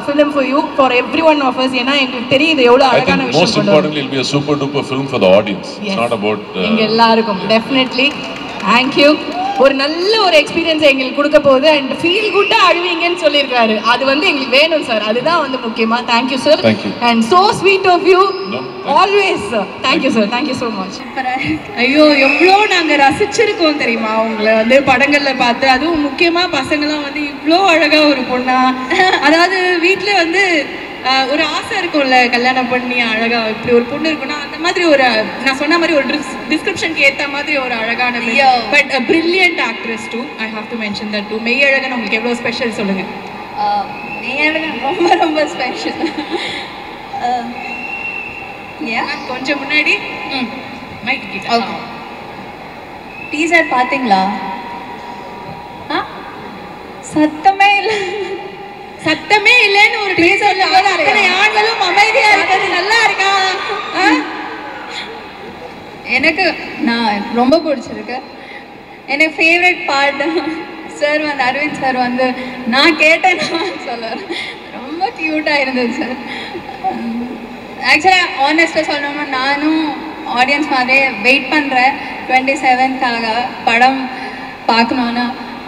film for you, for every one of us. ஏனா உங்களுக்கு தெரியுது எவ்வளவு அழகான விஷயம். Most importantly, it will be a super duper film for the audience. Yes. It's not about எங்க எல்லாருக்கும். Definitely, thank you. ஒரு நல்ல ஒரு எக்ஸ்பீரியன்ஸ் எங்களுக்கு கொடுக்க போகுது, அண்ட் ஃபீல் குட்டா அழுவீங்கன்னு சொல்லியிருக்காரு, அது வந்து எங்களுக்கு வேணும் சார், அதுதான் வந்து முக்கியமா. Thank you sir, and so sweet of you always. Thank you sir, thank you so much. ஐயோ, எவ்வளோ நாங்கள் ரசிச்சிருக்கோம் தெரியுமா உங்களை வந்து படங்களில் பார்த்து, அதுவும் முக்கியமாக பசங்களாம் வந்து இவ்வளோ அழகாக ஒரு பொண்ணா, அதாவது வீட்டில் வந்து ஒரு ஆசை இருக்கும்ல, கல்யாணம் பண்ணி அழகா இப்படி ஒரு பொண்ணு இருக்குன்னா, அந்த மாதிரி ஒரு நான் சொன்ன மாதிரி ஒரு டிஸ்கிரிப்ஷனுக்கு ஏற்ற மாதிரி ஒரு அழகான, but brilliant actress too. I have to mention that too. Meiyazhagan உங்களுக்கு எவ்வளோ ஸ்பெஷல் சொல்லுங்க? மெய்யழகன் ரொம்ப ரொம்ப ஸ்பெஷல். கொஞ்சம் முன்னாடி டீசர் பார்த்தீங்களா? சத்தமே இல்லை, சத்தமே இல்லைன்னு ஒரு டீசர்ல அத்தனை ஆண்களும் அமைதியா இருக்கிறது நல்லா இருக்கா? எனக்கு நான் ரொம்ப பிடிச்சிருக்கு. எனக்கு ஃபேவரட் பார்ட் சார் வந்து அரவிந்த் சார் வந்து நான் கேட்டேன்னா சொல்லுவார், ரொம்ப க்யூட்டாக இருந்தது சார். ஆக்சுவலாக ஆனஸ்ட்டாக சொல்லணும்னா நானும் ஆடியன்ஸ் மாதிரியே வெயிட் பண்ணுறேன் 27th படம் பார்க்கணுன்னா.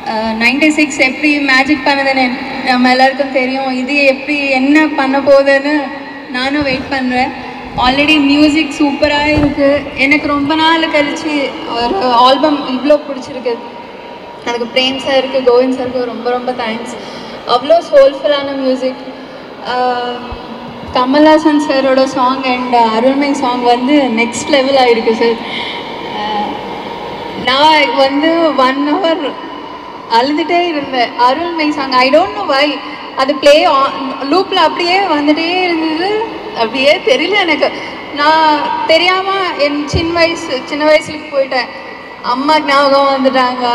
96 எப்படி மேஜிக் பண்ணதுன்னு நம்ம எல்லாருக்கும் தெரியும். இது எப்படி என்ன பண்ண போகுதுன்னு நானும் வெயிட் பண்ணுறேன். ஆல்ரெடி மியூசிக் சூப்பராக இருக்குது. எனக்கு ரொம்ப நாள் கழித்து ஒரு ஆல்பம் இவ்வளோ பிடிச்சிருக்கு. எனக்கு பிரேம் சாருக்கு, கோவிந்த் சாருக்கு ரொம்ப ரொம்ப தேங்க்ஸ். அவ்வளோ சோல்ஃபுல்லான மியூசிக். கமல்ஹாசன் சாரோட சாங் அண்ட் அருள்மை சாங் வந்து நெக்ஸ்ட் லெவல் ஆகிருக்கு சார். நான் வந்து 1 hour அழுதுகிட்டே இருந்தேன். அருள்மை song I don't know why அது ப்ளே லூப்பில் அப்படியே வந்துகிட்டே இருந்தது. அப்படியே தெரியல எனக்கு. நான் தெரியாமல் என் சின்ன வயசுக்கு போயிட்டேன். அம்மா ஞாபகம் வந்துட்டாங்க.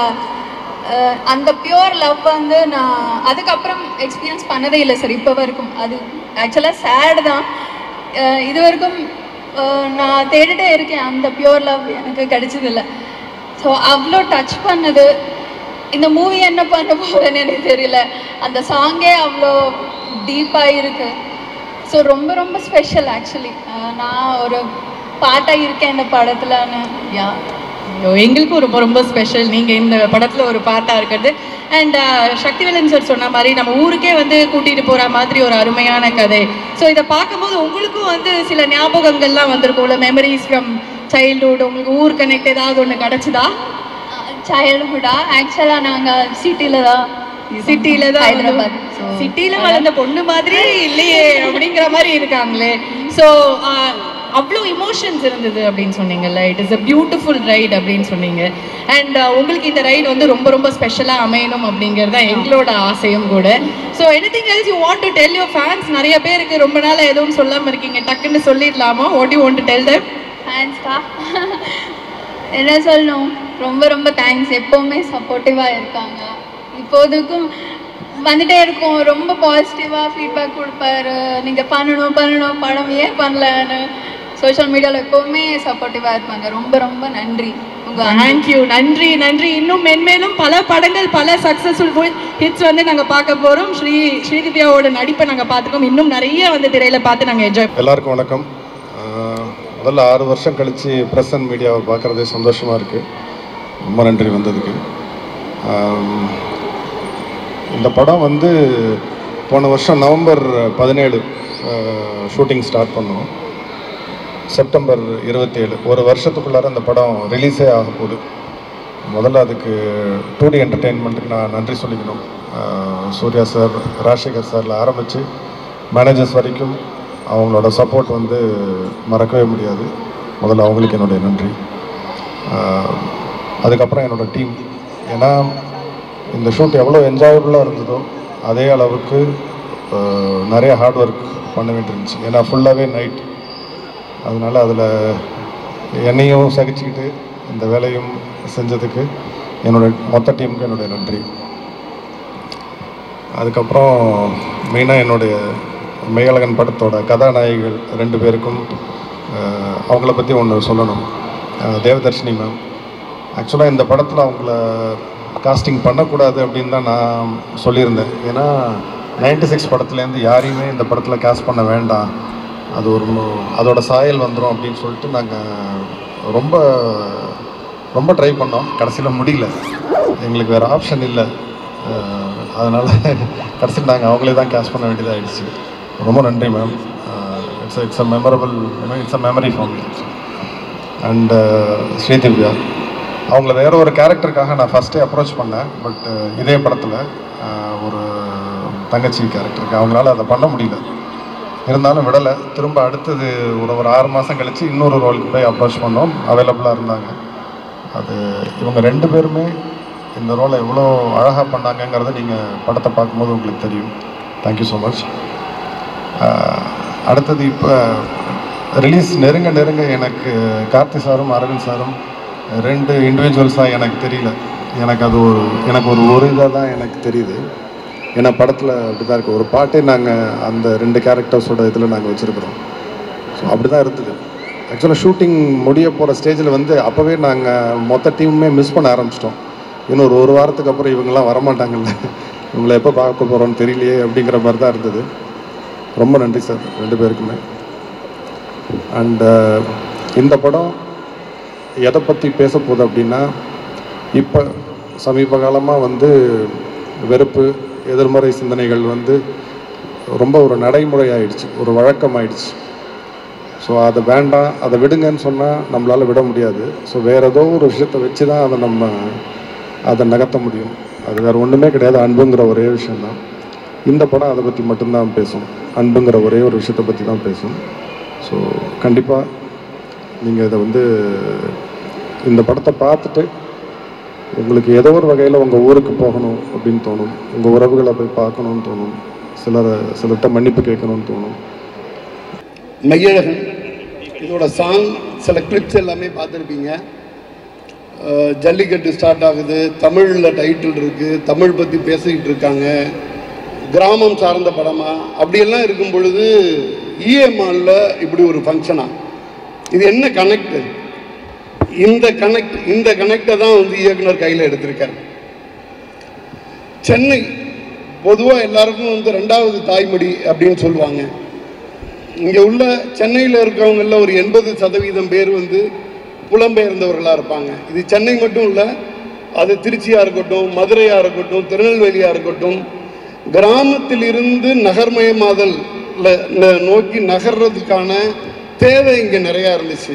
அந்த பியூர் லவ் வந்து நான் அதுக்கப்புறம் எக்ஸ்பீரியன்ஸ் பண்ணதே இல்லை சார் இப்போ வரைக்கும். அது ஆக்சுவலாக சேடு தான். இது வரைக்கும் நான் தேடிட்டே இருக்கேன். அந்த பியூர் லவ் எனக்கு கிடைச்சதில்லை. ஸோ அவ்வளோ டச் பண்ணது. இந்த மூவி என்ன பண்ண போகுதுன்னு எனக்கு தெரியல. அந்த சாங்கே அவ்வளோ டீப்பாக இருக்கு. ஸோ ரொம்ப ரொம்ப ஸ்பெஷல் ஆக்சுவலி. நான் ஒரு பாட்டாக இருக்கேன் இந்த படத்துலன்னு. யா எங்களுக்கும் ரொம்ப ரொம்ப ஸ்பெஷல் நீங்கள் இந்த படத்தில் ஒரு பாட்டாக இருக்கிறது. அண்ட் சக்திவேலன் சார் சொன்ன மாதிரி நம்ம ஊருக்கே வந்து கூட்டிகிட்டு போகிற மாதிரி ஒரு அருமையான கதை. ஸோ இதை பார்க்கும்போது உங்களுக்கும் வந்து சில ஞாபகங்கள்லாம் வந்திருக்கும்ல, மெமரிஸ் ஃப்ரம் சைல்டுஹுட். உங்களுக்கு ஊர் கனெக்ட் ஏதாவது ஒன்று கிடச்சிதா? சைல்டுஹுட்டா ஆக்சுவலாக நாங்கள் சிட்டியில் தான் ஹைதராபாத் சிட்டியில் வளர்ந்த பொண்ணு மாதிரி இல்லையே அப்படிங்கிற மாதிரி இருக்காங்களே. ஸோ அவ்வளோ இமோஷன்ஸ் இருந்தது அப்படின்னு சொன்னீங்கல்ல. It is a beautiful right அப்படின்னு சொன்னீங்க. அண்ட் உங்களுக்கு இந்த ரைட் வந்து ரொம்ப ரொம்ப ஸ்பெஷலாக அமையணும் அப்படிங்கிறது தான் எங்களோட ஆசையும் கூட. So anything else you want to tell your fans? நிறைய பேருக்கு ரொம்ப நாள் எதுவும் சொல்லாமல் இருக்கீங்க, டக்குன்னு சொல்லிடலாமா? What you want to tell them? ஃபேன்ஸ்க்கா என்ன சொல்லணும், ரொம்ப ரொம்ப தேங்க்ஸ். எப்போவுமே சப்போர்ட்டிவாக இருக்காங்க. இப்போதுக்கும் வந்துட்டே இருக்கும். ரொம்ப பாசிட்டிவாக ஃபீட்பேக் கொடுப்பாரு. நீங்கள் பண்ணணும் படம் ஏன் பண்ணலன்னு சோஷியல் மீடியாவில் எப்போவுமே சப்போர்ட்டிவாக இருப்பாங்க. ரொம்ப ரொம்ப நன்றி. தேங்க்யூ. நன்றி. இன்னும் மென்மேலும் பல படங்கள், பல சக்ஸஸ்ஃபுல் ஹிட்ஸ் வந்து நாங்கள் பார்க்க போகிறோம். ஸ்ரீதிவ்யாவோட நடிப்பை நாங்கள் பார்த்துக்கோம். இன்னும் நிறைய வந்து திரையில் பார்த்து நாங்கள் என்ஜாய். எல்லாருக்கும் வணக்கம். முதல்ல 6 வருஷம் கழித்து ப்ரெஸ் அண்ட் மீடியாவை பார்க்குறதே சந்தோஷமாக இருக்குது. ரொம்ப நன்றி வந்ததுக்கு. இந்த படம் வந்து போன வருஷம் நவம்பர் 17 ஷூட்டிங் ஸ்டார்ட் பண்ணோம். செப்டம்பர் 27 ஒரு வருஷத்துக்குள்ளார அந்த படம் ரிலீஸே ஆக போகுது. முதல்ல அதுக்கு 2D என்டர்டெயின்மெண்ட்டுக்கு நான் நன்றி சொல்லிக்கணும். சூர்யா சார், ராஜசேகர் சாரில் ஆரம்பித்து மேனேஜர்ஸ் வரைக்கும் அவங்களோட சப்போர்ட் வந்து மறக்கவே முடியாது. முதல்ல அவங்களுக்கு என்னுடைய நன்றி. அதுக்கப்புறம் என்னோடய டீம். ஏன்னா இந்த ஷூட் எவ்வளோ என்ஜாயபுளாக இருந்ததோ அதே அளவுக்கு நிறைய ஹார்ட் ஒர்க் பண்ண வேண்டியிருந்துச்சு. ஏன்னா ஃபுல்லாகவே நைட். அதனால் அதில் என்னையும் சகிச்சுக்கிட்டு இந்த வேலையும் செஞ்சதுக்கு மொத்த டீமுக்கு என்னுடைய நன்றி. அதுக்கப்புறம் மெயினாக என்னுடைய மெய்யழகன் படத்தோட கதாநாயகிகள் 2 பேருக்கும் அவங்கள பற்றி ஒன்று சொல்லணும். தேவதர்ஷினி மேம். ஆக்சுவலாக இந்த படத்தில் அவங்கள காஸ்டிங் பண்ணக்கூடாது அப்படின்னு தான் நான் சொல்லியிருந்தேன். ஏன்னா 96 படத்துலேருந்து யாரையுமே இந்த படத்தில் காஸ்ட் பண்ண வேண்டாம், அது அதோட சாயல் வந்துடும் அப்படின்னு சொல்லிட்டு நாங்கள் ரொம்ப ரொம்ப ட்ரை பண்ணோம். கடைசியில் முடியல, எங்களுக்கு வேறு ஆப்ஷன் இல்லை. அதனால் கடைசியில் நாங்கள் அவங்களே தான் காஸ்ட் பண்ண வேண்டியதாக ஆகிடுச்சு. ரொம்ப நன்றி ma'am. It's a memory for me. And Sri Divya அவங்கள வேற ஒரு கேரக்டருக்காக நான் ஃபஸ்ட்டே அப்ரோச் பண்ணேன். பட் இதே படத்தில் ஒரு தங்கச்சி கேரக்டருக்கு அவங்களால அதை பண்ண முடியல. இருந்தாலும் விடலை. திரும்ப அடுத்தது ஒரு 6 மாதம் கழித்து இன்னொரு ரோலுக்கு போய் அப்ரோச் பண்ணோம். அவைலபிளாக இருந்தாங்க. அது இவங்க 2 பேருமே இந்த ரோலை எவ்வளோ அழகாக பண்ணாங்கங்கிறத நீங்கள் படத்தை பார்க்கும்போது உங்களுக்கு தெரியும். Thank you so much. அடுத்தது இப்போ ரிலீஸ் நெருங்க எனக்கு கார்த்தி சாரும் அரவிந்த் சாரும் 2 இண்டிவிஜுவல்ஸாக எனக்கு தெரியல. எனக்கு ஒரு இதாக தான் எனக்கு தெரியுது. ஏன்னா படத்தில் அப்படி தான் இருக்குது. ஒரு பாட்டே நாங்கள் அந்த 2 கேரக்டர்ஸோட இதில் நாங்கள் வச்சுருக்குறோம். ஸோ அப்படி தான் இருந்தது. ஆக்சுவலாக ஷூட்டிங் முடிய போகிற ஸ்டேஜில் வந்து அப்போவே நாங்கள் மொத்த டீமுமே மிஸ் பண்ண ஆரம்பிச்சிட்டோம். இன்னும் ஒரு வாரத்துக்கு அப்புறம் இவங்கெல்லாம் வரமாட்டாங்கல்ல, இவங்களை எப்போ பார்க்க போகிறோன்னு தெரியலையே அப்படிங்கிற மாதிரி தான் இருந்தது. ரொம்ப நன்றி சார் 2 பேருக்குமே. அண்டு இந்த படம் எதை பற்றி பேச போகுது அப்படின்னா, இப்போ சமீப காலமாக வந்து வெறுப்பு, எதிர்மறை சிந்தனைகள் வந்து ரொம்ப ஒரு நடைமுறை ஆயிடுச்சு, ஒரு வழக்கம் ஆயிடுச்சு. ஸோ அதை வேண்டாம், அதை விடுங்கன்னு சொன்னால் நம்மளால் விட முடியாது. ஸோ வேறு ஏதோ ஒரு விஷயத்தை வச்சு தான் அதை நகர்த்த முடியும். அது வேறு ஒன்றுமே கிடையாது, அன்புங்கிற ஒரே விஷயந்தான். இந்த படம் அதை பற்றி மட்டும்தான் பேசும், அன்புங்கிற ஒரே ஒரு விஷயத்தை பற்றி தான் பேசும். ஸோ கண்டிப்பாக நீங்கள் இதை வந்து இந்த படத்தை பார்த்துட்டு உங்களுக்கு ஏதோ ஒரு வகையில் உங்கள் ஊருக்கு போகணும் அப்படின்னு தோணும், உங்கள் உறவுகளை போய் பார்க்கணுன்னு தோணும், சிலர்கிட்ட மன்னிப்பு கேட்கணும்னு தோணும். மெய்யழகன் இதோட சாங் சில கிளிப்ஸ் எல்லாமே பார்த்துருப்பீங்க. ஜல்லிக்கட்டு ஸ்டார்ட் ஆகுது, தமிழில் டைட்டில் இருக்குது, தமிழ் பற்றி பேசிக்கிட்டு இருக்காங்க, கிராமம் சார்ந்த படமா அப்படியெல்லாம் இருக்கும் பொழுது இஎம்ஆரில் இப்படி ஒரு ஃபங்க்ஷனா, இது என்ன கனெக்ட்? இந்த கனெக்டை தான் வந்து இயக்குனர் கையில் எடுத்திருக்காரு. சென்னை பொதுவாக எல்லாருக்கும் வந்து 2வது தாய்மொழி அப்படின்னு சொல்லுவாங்க. இங்கே உள்ள சென்னையில் இருக்கிறவங்கள ஒரு 80% பேர் வந்து புலம்பெயர்ந்தவர்களாக இருப்பாங்க. இது சென்னை மட்டும் இல்லை, அது திருச்சியாக இருக்கட்டும், மதுரையாக இருக்கட்டும், திருநெல்வேலியாக இருக்கட்டும், கிராமத்திலிருந்து நகர்மயமாதல் நோக்கி நகர்றதுக்கான தேவை இங்கே நிறையா இருந்துச்சு.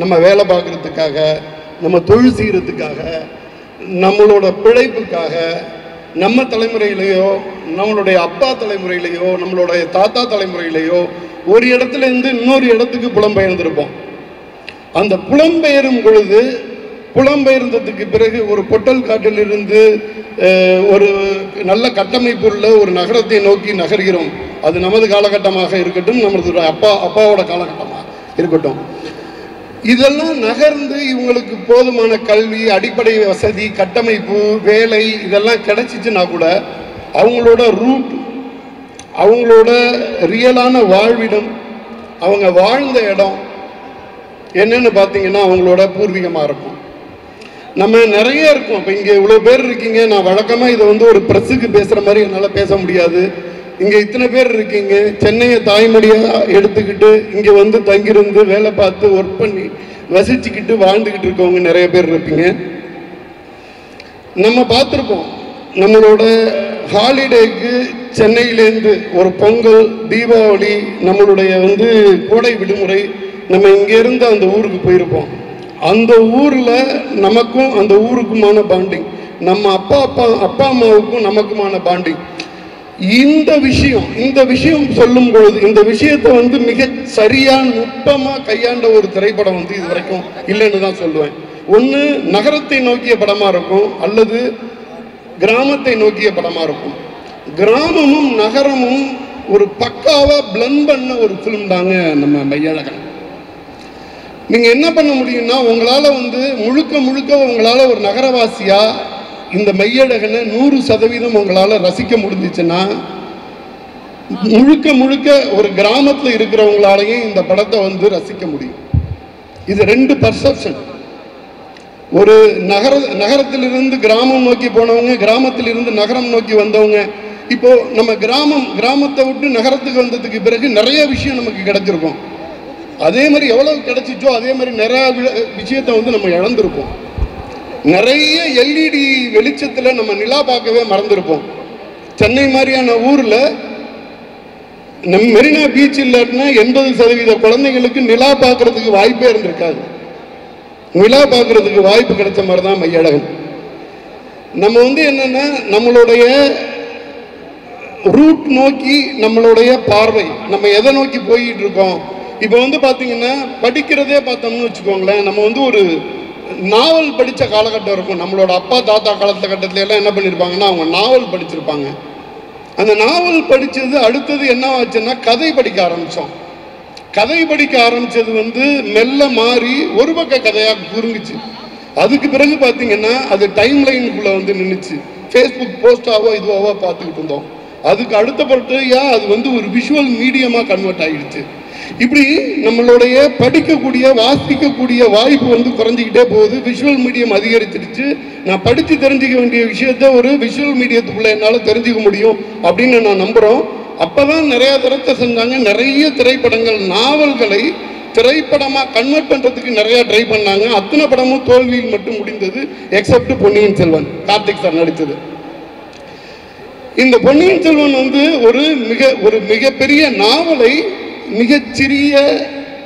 நம்ம வேலை பார்க்குறதுக்காக, நம்ம தொழில் செய்கிறதுக்காக, நம்மளோட பிழைப்புக்காக, நம்ம தலைமுறையிலையோ நம்மளுடைய அப்பா தலைமுறையிலையோ நம்மளுடைய தாத்தா தலைமுறையிலையோ ஒரு இடத்துல இருந்து இன்னொரு இடத்துக்கு புலம்பெயர்ந்திருப்போம். அந்த புலம்பெயரும் பொழுது, புலம்பெயர்ந்ததுக்கு பிறகு ஒரு பொட்டல் காட்டிலிருந்து ஒரு நல்ல கட்டமைப்பு உள்ள ஒரு நகரத்தை நோக்கி நகர்கிறோம். அது நமது காலகட்டமாக இருக்கட்டும், நமது அப்பாவோட காலகட்டமாக இருக்கட்டும். இதெல்லாம் நகர்ந்து இவங்களுக்கு போதுமான கல்வி, அடிப்படை வசதி, கட்டமைப்பு, வேலை இதெல்லாம் கிடைச்சிச்சுன்னா கூட அவங்களோட ரூட், அவங்களோட ரியலான வாழ்விடம், அவங்க வாழ்ந்த இடம் என்னன்னு பார்த்தீங்கன்னா அவங்களோட பூர்வீகமாக இருக்கும். நம்ம நிறைய இருக்கோம். இப்போ இங்கே இவ்வளோ பேர் இருக்கீங்க. நான் வழக்கமாக இதை வந்து ஒரு ப்ரெஸ்ஸுக்கு பேசுகிற மாதிரி என்னால் பேச முடியாது. இங்கே இத்தனை பேர் இருக்கீங்க, சென்னையை தாய்மொழியாக எடுத்துக்கிட்டு இங்கே வந்து தங்கியிருந்து வேலை பார்த்து ஒர்க் பண்ணி வசிச்சுக்கிட்டு வாழ்ந்துக்கிட்டு இருக்கவங்க நிறைய பேர் இருப்பீங்க. நம்ம பார்த்துருப்போம், நம்மளோட ஹாலிடேக்கு சென்னையிலேருந்து ஒரு பொங்கல், தீபாவளி, நம்மளுடைய வந்து கோடை விடுமுறை, நம்ம இங்கேருந்து அந்த ஊருக்கு போயிருப்போம். அந்த ஊரில் நமக்கும் அந்த ஊருக்குமான பாண்டிங், நம்ம அப்பா அம்மாவுக்கும் நமக்குமான பாண்டிங். இந்த விஷயம் சொல்லும் பொழுது இந்த விஷயத்தை வந்து மிக சரியான நுட்பமாக கையாண்ட ஒரு திரைப்படம் வந்து இது வரைக்கும் இல்லைன்னு தான் சொல்லுவேன். ஒன்று நகரத்தை நோக்கிய படமாக இருக்கும், அல்லது கிராமத்தை நோக்கிய படமாக இருக்கும். கிராமமும் நகரமும் ஒரு பக்காவாக பிளண்ட் பண்ண ஒரு ஃபிலிம் தாங்க நம்ம மெய்யழகன். நீங்கள் என்ன பண்ண முடியும்னா, உங்களால் வந்து முழுக்க உங்களால் ஒரு நகரவாசியாக இந்த மெய்யழகனை 100% உங்களால் ரசிக்க முடிஞ்சிச்சுன்னா, முழுக்க ஒரு கிராமத்தில் இருக்கிறவங்களாலையும் இந்த படத்தை வந்து ரசிக்க முடியும். இது 2 பர்செப்ஷன். ஒரு நகரத்திலிருந்து கிராமம் நோக்கி போனவங்க, கிராமத்திலிருந்து நகரம் நோக்கி வந்தவங்க. இப்போ நம்ம கிராமத்தை விட்டு நகரத்துக்கு வந்ததுக்கு பிறகு நிறைய விஷயம் நமக்கு கிடைச்சிருக்கும். அதே மாதிரி எவ்வளவு கிடைச்சிச்சோ அதே மாதிரி நிறைய விஷயத்தை வந்து நம்ம இழந்திருப்போம். நிறைய எல்இடி வெளிச்சத்தில் நம்ம நிலா பார்க்கவே மறந்துருப்போம். சென்னை மாதிரியான ஊரில் நம்ம மெரினா பீச் இல்லாட்டினா 80% குழந்தைங்களுக்கு நிலா பார்க்கறதுக்கு வாய்ப்பே இருந்திருக்காது. நிலா பார்க்கறதுக்கு வாய்ப்பு கிடைச்ச மாதிரி தான் மெய்யழகன். நம்ம வந்து என்னன்னா, நம்மளுடைய ரூட் நோக்கி நம்மளுடைய பார்வை, நம்ம எதை நோக்கி போயிட்டு இருக்கோம். இப்போ வந்து பார்த்தீங்கன்னா, படிக்கிறதே பார்த்தோம்னு வச்சுக்கோங்களேன், நம்ம வந்து ஒரு நாவல் படித்த காலகட்டம் இருக்கும். நம்மளோட அப்பா தாத்தா காலகட்டத்துல எல்லாம் என்ன பண்ணியிருப்பாங்கன்னா, அவங்க நாவல் படிச்சிருப்பாங்க. அந்த நாவல் படித்தது அடுத்தது என்ன ஆச்சுன்னா கதை படிக்க ஆரம்பித்தோம். கதை படிக்க ஆரம்பித்தது வந்து மெல்ல மாறி ஒரு பக்க கதையாக புரிஞ்சிச்சு. அதுக்கு பிறகு பார்த்தீங்கன்னா அது டைம் லைனுக்குள்ளே வந்து நின்றுச்சு. ஃபேஸ்புக் போஸ்டாவோ இதுவாவோ பார்த்துக்கிட்டு இருந்தோம். அதுக்கு அடுத்த பொறுத்தையா அது வந்து ஒரு விஷுவல் மீடியமாக கன்வெர்ட் ஆகிடுச்சு. இப்படி நம்மளுடைய படிக்கக்கூடிய வாசிக்கக்கூடிய வாய்ப்பு வந்து குறைஞ்சிக்கிட்டே போகுது. விஷுவல் மீடியம் அதிகரிச்சிருச்சு. நான் படித்து தெரிஞ்சிக்க வேண்டிய விஷயத்த ஒரு விஷுவல் மீடியத்துக்குள்ளே என்னால் தெரிஞ்சிக்க முடியும் அப்படின்னு நான் நம்புகிறோம். அப்போ தான் நிறையா திரைப்பட செஞ்சாங்க. நிறைய திரைப்படங்கள் நாவல்களை திரைப்படமாக கன்வெர்ட் பண்ணுறதுக்கு நிறையா ட்ரை பண்ணாங்க. அத்தனை படமும் தோல்வியில் மட்டும் முடிந்தது, எக்ஸப்ட் பொன்னியின் செல்வன், கார்த்திக் சார் நடித்தது. இந்த பொன்னியின் செல்வன் வந்து ஒரு மிகப்பெரிய நாவலை மிகச்சிறிய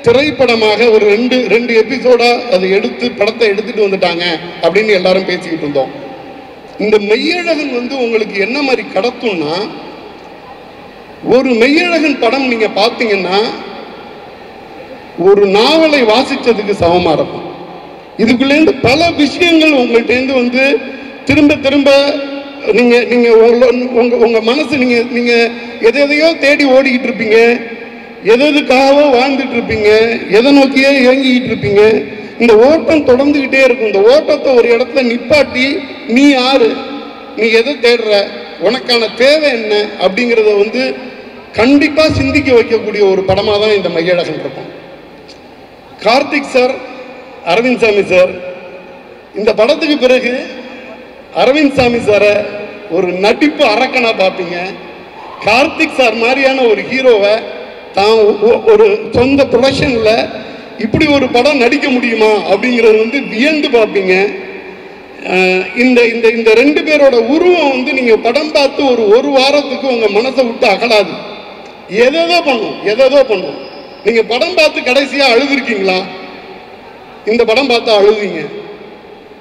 திரைப்படமாக ஒரு ரெண்டு எபிசோடா அதை எடுத்து படத்தை எடுத்துட்டு வந்துட்டாங்க அப்படின்னு எல்லாரும் பேசிக்கிட்டு இருந்தோம். இந்த மெய்யழகன் வந்து உங்களுக்கு என்ன மாதிரி கடத்தும்னா, ஒரு மெய்யழகன் படம் நீங்க பார்த்தீங்கன்னா ஒரு நாவலை வாசிச்சதுக்கு சமமா இருக்கும். இதுக்குள்ளேருந்து பல விஷயங்கள் உங்கள்கிட்ட வந்து திரும்ப திரும்ப நீங்க உங்க மனசு நீங்க எதையோ தேடி ஓடிக்கிட்டு இருப்பீங்க, எதுக்காகவோ வாழ்ந்துட்டு இருப்பீங்க, எதை நோக்கியே இயங்கிக்கிட்டு இருப்பீங்க. இந்த ஓட்டம் தொடர்ந்துகிட்டே இருக்கும். இந்த ஓட்டத்தை ஒரு இடத்துல நிப்பாட்டி, நீ யாரு, நீ எதை தேடுற, உனக்கான தேவை என்ன அப்படிங்கிறத வந்து கண்டிப்பா சிந்திக்க வைக்கக்கூடிய ஒரு படமா தான் இந்த மையழகன் இருக்கும். கார்த்திக் சார், அரவிந்த் சாமி சார், இந்த படத்துக்கு பிறகு அரவிந்த் சாமி சாரை ஒரு நடிப்பு அரக்கனா பார்ப்பீங்க. கார்த்திக் சார் மாதிரியான ஒரு ஹீரோவை தான் ஒரு சொந்த ப்ரொடக்ஷனில் இப்படி ஒரு படம் நடிக்க முடியுமா அப்படிங்கிறது வந்து வியந்து பார்ப்பீங்க. இந்த இந்த இந்த ரெண்டு பேரோட உருவம் வந்து நீங்கள் படம் பார்த்து ஒரு வாரத்துக்கு உங்கள் மனசை விட்டு அகலாது. எதோ பண்ணும். நீங்கள் படம் பார்த்து கடைசியாக அழுதுருக்கீங்களா? இந்த படம் பார்த்து அழுவீங்க.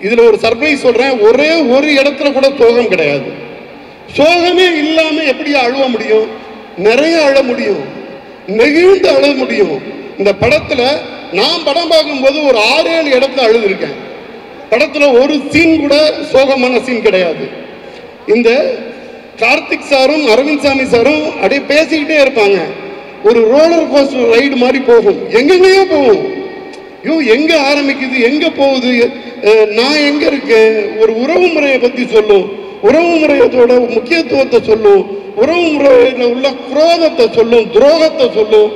இதில் ஒரு சர்ப்ரைஸ் சொல்கிறேன், ஒரே ஒரு இடத்துல கூட சோகம் கிடையாது. சோகமே இல்லாமல் எப்படி அழுவ முடியும்? நிறைய அழ முடியும், நெகிழ்ந்து அழ முடியும். இந்த படத்தில் நான் படம் பார்க்கும்போது ஒரு 6-7 இடத்துல அழுதுருக்கேன். படத்தில் ஒரு சீன் கூட சோகமான சீன் கிடையாது. இந்த கார்த்திக் சாரும் அரவிந்த் சாமி சாரும் அப்படியே பேசிக்கிட்டே இருப்பாங்க. ஒரு ரோலர் கோஸ்டர் ரைடு மாதிரி போகும், எங்கெங்கேயோ போகும். எங்கே ஆரம்பிக்குது, எங்கே போகுது, நான் எங்கே இருக்கேன், ஒரு உறவு முறையை பற்றி சொல்லும், உறவு முறையத்தோட முக்கியத்துவத்தை சொல்லும், உறவு முறையில் உள்ள குரோதத்தை சொல்லும், துரோகத்தை சொல்லும்.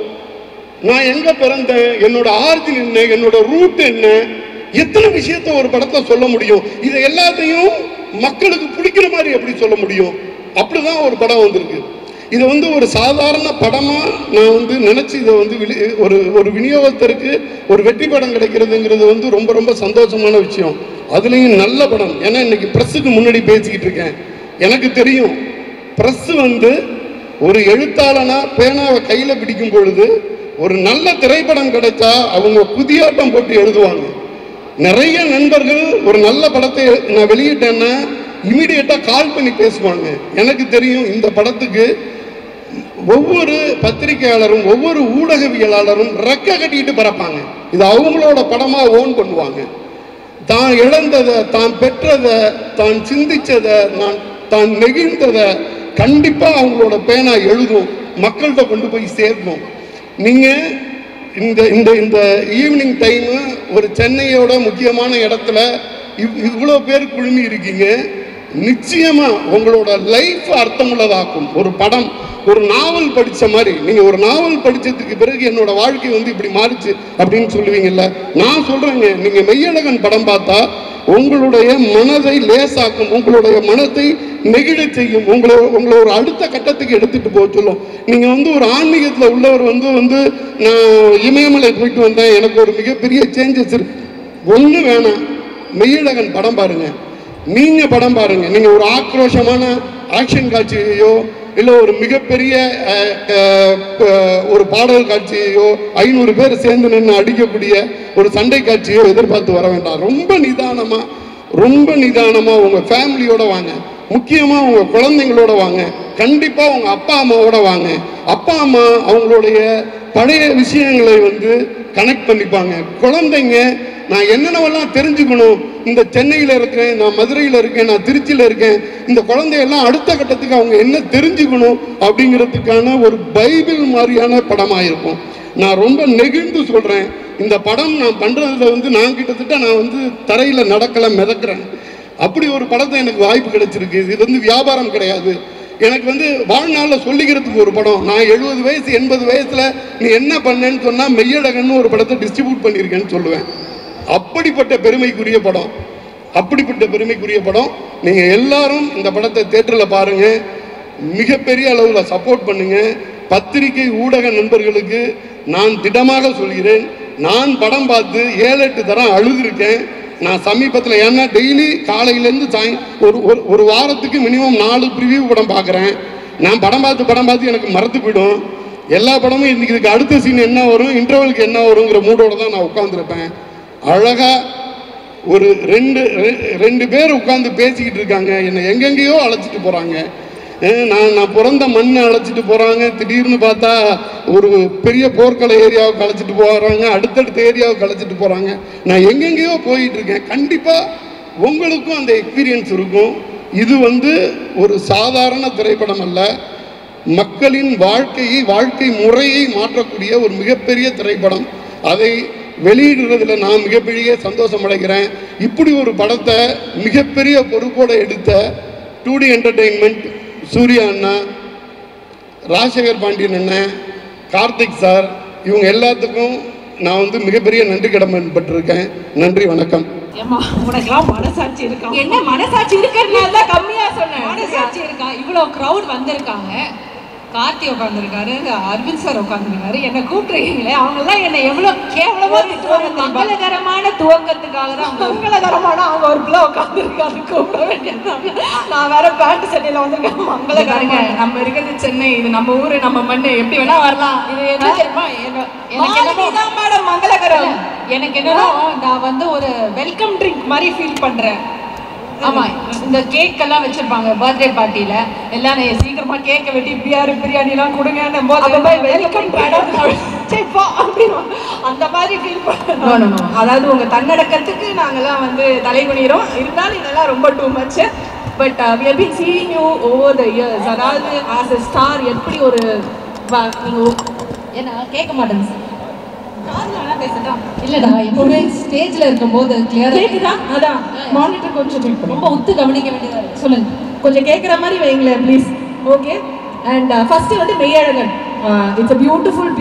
நான் எங்கே பிறந்தேன், என்னோட ஆர்ஜின் என்ன, என்னோட ரூட் என்ன, எத்தனை விஷயத்த ஒரு படத்தில் சொல்ல முடியும். இதை எல்லாத்தையும் மக்களுக்கு பிடிக்கிற மாதிரி எப்படி சொல்ல முடியும்? அப்படிதான் ஒரு படம் வந்திருக்கு. இதை வந்து ஒரு சாதாரண படமாக நான் வந்து நினச்சி இதை வந்து ஒரு விநியோகத்திற்கு ஒரு வெற்றி படம் கிடைக்கிறதுங்கிறது வந்து ரொம்ப ரொம்ப சந்தோஷமான விஷயம். அதுலேயும் நல்ல படம். ஏன்னா இன்னைக்கு ப்ரெஸ்ஸுக்கு முன்னாடி பேசிக்கிட்டு இருக்கேன். எனக்கு தெரியும் ப்ரெஸ் வந்து ஒரு எழுத்தாளனா பேனாவை கையில் பிடிக்கும் பொழுது ஒரு நல்ல திரைப்படம் கிடைச்சா அவங்க புதியாட்டம் போட்டு எழுதுவாங்க. நிறைய நண்பர்கள் ஒரு நல்ல படத்தை நான் வெளியிட்டேன்னா இமீடியட்டாக கால் பண்ணி பேசுவாங்க. எனக்கு தெரியும் இந்த படத்துக்கு ஒவ்வொரு பத்திரிகையாளரும் ஒவ்வொரு ஊடகவியலாளரும் ரெக்க கட்டிட்டு பறப்பாங்க. இது அவங்களோட படமாக ஓன் பண்ணுவாங்க. தான் இழந்ததை, தான் பெற்றதை, தான் சிந்திச்சதை, தான் நெகிழ்ந்ததை கண்டிப்பாக அவங்களோட பேனா எழுதும், மக்கள்கிட்ட கொண்டு போய் சேர்க்கும். நீங்கள் இந்த இந்த இந்த ஈவினிங் டைமு ஒரு சென்னையோட முக்கியமான இடத்துல இவ்வளோ பேர் குழுமி இருக்கீங்க. நிச்சயமா உங்களோட லைஃப் அர்த்தமுள்ளதாக்கும். ஒரு படம், ஒரு நாவல் படித்த மாதிரி. நீங்கள் ஒரு நாவல் படித்ததுக்கு பிறகு என்னோட வாழ்க்கை வந்து இப்படி மாறிச்சு அப்படின்னு சொல்லுவீங்கல்ல, நான் சொல்கிறேங்க, நீங்கள் மெய்யழகன் படம் பார்த்தா உங்களுடைய மனதை லேசாக்கும், உங்களுடைய மனத்தை நெகிழ செய்யும், உங்களை ஒரு அடுத்த கட்டத்துக்கு எடுத்துகிட்டு போக சொல்லும். நீங்கள் வந்து ஒரு ஆன்மீகத்தில் உள்ளவர் வந்து நான் இமயமலை போயிட்டு வந்தேன், எனக்கு ஒரு மிகப்பெரிய சேஞ்சஸ் ஒன்று வேணாம். மெய்யழகன் படம் பாருங்க, நீங்கள் படம் பாருங்க. நீங்கள் ஒரு ஆக்ரோஷமான ஆக்ஷன் காட்சியையோ இல்லை ஒரு மிகப்பெரிய ஒரு பாடல் காட்சியையோ 500 பேர் சேர்ந்து நின்று அடிக்கக்கூடிய ஒரு சண்டை காட்சியோ எதிர்பார்த்து வர வேண்டாம். ரொம்ப நிதானமாக உங்கள் ஃபேமிலியோட வாங்க. முக்கியமாக உங்கள் குழந்தைங்களோட வாங்க. கண்டிப்பாக உங்கள் அப்பா அம்மாவோட வாங்க. அப்பா அம்மா அவங்களுடைய பழைய விஷயங்களை வந்து கனெக்ட் பண்ணிப்பாங்க. குழந்தைங்க நான் என்னென்னவெல்லாம் தெரிஞ்சுக்கணும், இந்த சென்னையில் இருக்கேன், நான் மதுரையில் இருக்கேன், நான் திருச்சியில் இருக்கேன், இந்த குழந்தையெல்லாம் அடுத்த கட்டத்துக்கு அவங்க என்ன தெரிஞ்சுக்கணும் அப்படிங்கிறதுக்கான ஒரு பைபிள் மாதிரியான படமாக இருக்கும். நான் ரொம்ப நெகிழ்ந்து சொல்கிறேன், இந்த படம் நான் பண்ணுறதுல வந்து நான் கிட்டத்தட்ட நான் வந்து தரையில் நடக்கலை, மிதக்கிறேன். அப்படி ஒரு படத்தை எனக்கு வாய்ப்பு கிடைச்சிருக்கு. இது வந்து வியாபாரம் கிடையாது. எனக்கு வந்து வாழ்நாளில் சொல்லிக்கிறதுக்கு ஒரு படம். நான் 70 வயசு 80 வயசில் நீ என்ன பண்ணேன்னு சொன்னால் மெய்யழகன்னு ஒரு படத்தை டிஸ்ட்ரிபியூட் பண்ணியிருக்கேன்னு சொல்லுவேன். அப்படிப்பட்ட பெருமைக்குரிய படம். நீங்கள் எல்லாரும் இந்த படத்தை தியேட்டரில் பாருங்கள், மிகப்பெரிய அளவில் சப்போர்ட் பண்ணுங்கள். பத்திரிகை ஊடக நண்பர்களுக்கு நான் திடமாக சொல்கிறேன், நான் படம் பார்த்து 7-8 தரம் அழுதுருக்கேன். நான் சமீபத்தில் ஏன்னா டெய்லி காலையிலேருந்து ஒரு வாரத்துக்கு மினிமம் 4 ப்ரிவியூ படம் பார்க்குறேன். நான் படம் பார்த்து எனக்கு மறந்து போயிடும். எல்லா படமும் இன்றைக்கி இதுக்கு அடுத்த சீன் என்ன வரும், இன்டர்வலுக்கு என்ன வருங்கிற மூடோடு தான் நான் உட்காந்துருப்பேன். அழகாக ஒரு ரெண்டு பேர் உட்காந்து பேசிக்கிட்டு இருக்காங்க. என்னை எங்கெங்கேயோ அழைச்சிட்டு போகிறாங்க. நான் பிறந்த மண்ணை அழைச்சிட்டு போகிறாங்க. திடீர்னு பார்த்தா ஒரு பெரிய போர்க்கள ஏரியாவுக்கு அழைச்சிட்டு போகிறாங்க, அடுத்தடுத்த ஏரியாவுக்கு அழைச்சிட்டு போகிறாங்க. நான் எங்கெங்கேயோ போயிட்டுருக்கேன். கண்டிப்பாக உங்களுக்கும் அந்த எக்ஸ்பீரியன்ஸ் இருக்கும். இது ஒரு சாதாரண திரைப்படம் அல்ல, மக்களின் வாழ்க்கை முறையை மாற்றக்கூடிய ஒரு மிகப்பெரிய திரைப்படம். அதை வெளியிடுறதுல நான் மிகப்பெரிய சந்தோஷம் அடைகிறேன். இப்படி ஒரு படத்தை மிகப்பெரிய பொறுப்போடு எடுத்த 2D என்டர்டெயின்மெண்ட், சூர்யா அண்ணா, ராஜசேகர் பாண்டியன் அண்ணன், கார்த்திக் சார், இவங்க எல்லாத்துக்கும் நான் மிகப்பெரிய நன்றி கடமைப்பட்டிருக்கேன். நன்றி, வணக்கம். ஏமா உனக்குலாம் மனசாட்சி இருக்கா? என்ன மனசாட்சி இருக்கிறதுனால தான் கம்மியா சொன்னேன். மனசாட்சி இருக்கா? இவ்வளோ க்ரௌட் வந்திருக்காங்க. கார்த்தி உட்காந்துருக்காரு, அரவிந்த் சார் உட்காந்துருக்காரு, என்னை கூப்பிட்டுருக்கீங்களே, அவங்கெல்லாம் என்னை எவ்வளோ கேவலமா திட்டுவாங்க. மங்களகரமான துவக்கத்துக்காக தான். மங்களகரமான அவங்க ஒரு பிள்ளை உட்காந்துருக்காரு, கூப்பிட வேண்டியது. நான் வேற பேண்ட் சட்டையில வந்திருக்கேன். மங்களகரங்க, நம்ம இருக்கிறது சென்னை, இது நம்ம ஊரு, நம்ம மண்ணு, எப்படி வேணா வரலாம். இது என்ன தெரியுமா, எனக்கு தான் மேடம் மங்களகரம். எனக்கு என்னன்னா நான் ஒரு வெல்கம் ட்ரிங்க் மாதிரி ஃபீல் பண்றேன். ஆமா, இந்த கேக் எல்லாம் வச்சிருப்பாங்க பர்த்டே பார்ட்டியில, எல்லாம் சீக்கிரமா கேக்கை வெட்டி பிரியாணி எல்லாம் கொடுங்க போது வெல்கம் அந்த மாதிரி ஃபீல் பண்ணணும். அதாவது உங்க தன்னடக்கத்துக்கு நாங்கெல்லாம் தலைகுனிறோம். இருந்தாலும் இதெல்லாம் ரொம்ப too much. But we have been seeing you over the years. அதாவது as a star எப்படி ஒரு நீங்க என்ன கேட்க மாட்டேங்க சார், இல்லடா எப்பவுமே ஸ்டேஜ்ல இருக்கும்போது கிளியரா கேக்குதா? அதான் மானிட்டர் கொஞ்சம் ரொம்ப உத்து கவனிக்க வேண்டியதா இருக்கு. சொல்லுங்க, கொஞ்சம் கேட்குற மாதிரி வைங்களேன் please. Okay. And first Meiyazhagan, it's a beautiful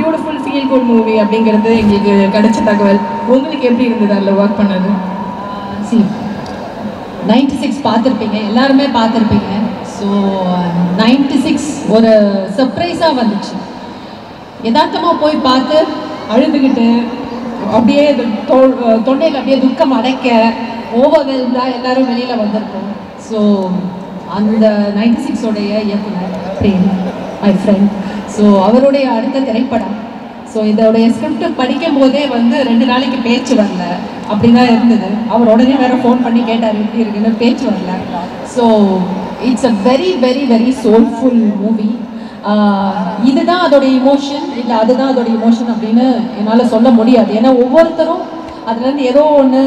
feel good movie அப்படிங்கிறது எங்களுக்கு கிடைச்ச தகவல். உங்களுக்கு எப்படி இருந்தது அதில் ஒர்க் பண்ணது? 96 பார்த்துருப்பீங்க, எல்லாருமே பார்த்துருப்பீங்க. ஸோ 96 ஒரு சர்ப்ரைஸாக வந்துச்சு. யதார்த்தமாக போய் பார்த்து அழுதுகிட்டு அப்படியே தொண்டையில் அப்படியே துக்கம் அடைக்க ஓவர்வெல்டாக எல்லாரும் வெளியில் வந்திருக்கோம். ஸோ அந்த 96 இயக்குனர் பிரேம், மை ஃப்ரெண்ட், ஸோ அவருடைய அடுத்த திரைப்படம். ஸோ இதோடைய ஸ்கிரிப்ட் படிக்கும் போதே 2 நாளைக்கு பேச்சு வரல, அப்படி தான் இருந்தது. அவர் உடனே வேறு ஃபோன் பண்ணி கேட்டார் எப்படி இருக்குன்னு, பேச்சு வரல. So it's a very very very soulful movie. இதுதான் அதோடைய இமோஷன் இல்லை அதுதான் அதோடைய இமோஷன் அப்படின்னு என்னால் சொல்ல முடியாது. ஏன்னா ஒவ்வொருத்தரும் அதுலேருந்து ஏதோ ஒன்று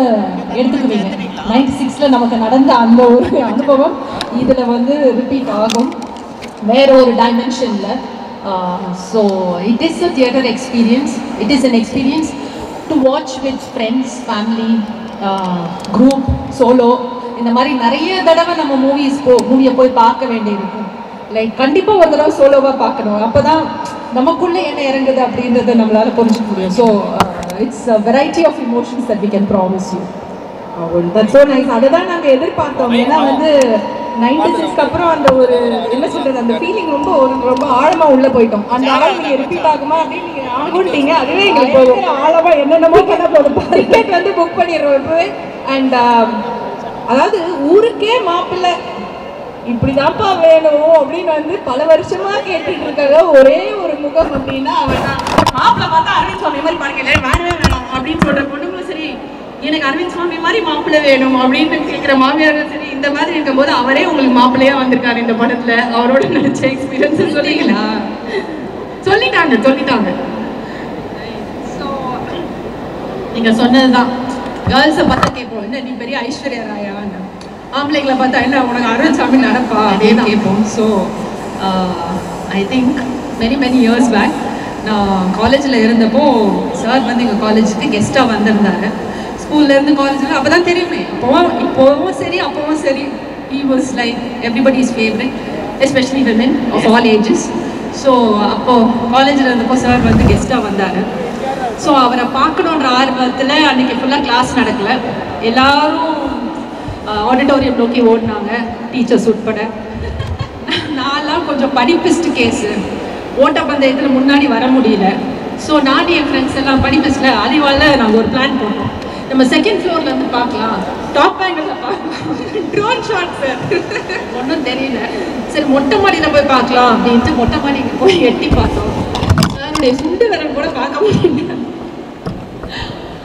எடுத்துக்குவீங்க. 96 நமக்கு நடந்த அந்த ஒரு அனுபவம் இதில் ரிப்பீட் ஆகும் வேற ஒரு டைமென்ஷனில். So it is a theatre experience. It is an experience to watch with friends, family, group, solo. இந்த மாதிரி நிறைய தடவை நம்ம மூவியை போய் பார்க்க வேண்டியிருக்கும். லைக் கண்டிப்பாக ஒரு தடவை சோலோவாக பார்க்கணும். அப்போ தான் நமக்குள்ளே என்ன இறங்குது அப்படின்றத நம்மளால் புரிஞ்சுக்க முடியும். So it's a variety of emotions that we can promise you. That's so nice. அதை தான் நாங்கள் எதிர்பார்த்தோம். ஏன்னா 96க்கு அப்புறம் அந்த ஒரு என்ன சொல்கிறது, அந்த ஃபீலிங் ரொம்ப ஆழமாக உள்ளே போயிட்டோம். அந்த ஆழம் நீங்கள் ரிப்பீட் ஆகுமா அப்படின்னு நீங்கள் ஆகுன்ட்டீங்க. அதுவே எங்களுக்கு ஆழமாக என்னென்னமோ பண்ண போதும். டிக்கெட் புக் பண்ணிடுறோம் இப்போவே. அண்ட் அதாவது ஊருக்கே மாப்பிள்ளை இப்படிதான்ப்பா வேணும் அப்படின்னு பல வருஷமா கேட்டுட்டு இருக்காங்க. ஒரே ஒரு முகம் அப்படின்னா அவன் தான். மாப்பிள்ளை பார்த்தா அரவிந்த் சுவாமி மாதிரி பாருங்க, வேணவே வேணும் அப்படின்னு சொல்ற பொண்ணுங்களும் சரி, எனக்கு அரவிந்த் சுவாமி மாதிரி மாப்பிள்ளை வேணும் அப்படின்னு கேட்குற மாமியார்கள் சரி. இந்த மாதிரி இருக்கும்போது அவரே உங்களுக்கு மாப்பிள்ளையா வந்திருக்காரு இந்த படத்துல. அவரோட நினைச்ச எக்ஸ்பீரியன்ஸ் சொல்லிங்களா? சொல்லிட்டாங்க. ஸோ நீங்க சொன்னதுதான், கேர்ள்ஸை பார்த்தா கேட்போம், என்ன நீ பெரிய ஐஸ்வர்யா ராயான்னு. ஆம்பளைங்களை பார்த்தா என்ன உனக்கு அரவிந்த் சாமி நடப்பா அப்படின்னு கேட்போம். So I think many years back நான் காலேஜில் இருந்தப்போ சார் எங்கள் காலேஜுக்கு கெஸ்ட்டாக வந்திருந்தாரு. ஸ்கூல்லேருந்து காலேஜில் அப்போ தான் தெரியுமே, இப்போவும் சரி he was like everybody's favorite, especially women of all ages. So அப்போது காலேஜில் இருந்தப்போ சார் கெஸ்ட்டாக வந்தார். ஸோ அவரை பார்க்கணுன்ற ஆர்வத்தில் அன்றைக்கி ஃபுல்லாக கிளாஸ் நடக்கலை. எல்லோரும் ஆடிட்டோரியம் நோக்கி ஓடினாங்க, டீச்சர்ஸ் உட்பட. நான்லாம் கொஞ்சம் படிப்பிஸ்ட் கேஸு, ஓட்டப்பந்தயத்தில் முன்னாடி வர முடியல. ஸோ நான் என் ஃப்ரெண்ட்ஸ் எல்லாம் படிப்பிஸ்ல அலிவாலில் நாங்கள் ஒரு பிளான் போட்டோம். நம்ம செகண்ட் ஃப்ளோரில் வந்து பார்க்கலாம், டாப் ஆங்கிளில் பார்க்கலாம், ட்ரோன் ஷாட் சார் ஒன்றும் தெரியல. சரி மொட்டை மாடியில் போய் பார்க்கலாம் அப்படின்ட்டு மொட்டை மாடிக்கு போய் எட்டி பார்த்தோம். சாருடைய சுண்டு விரல் கூட பார்க்க முடியல.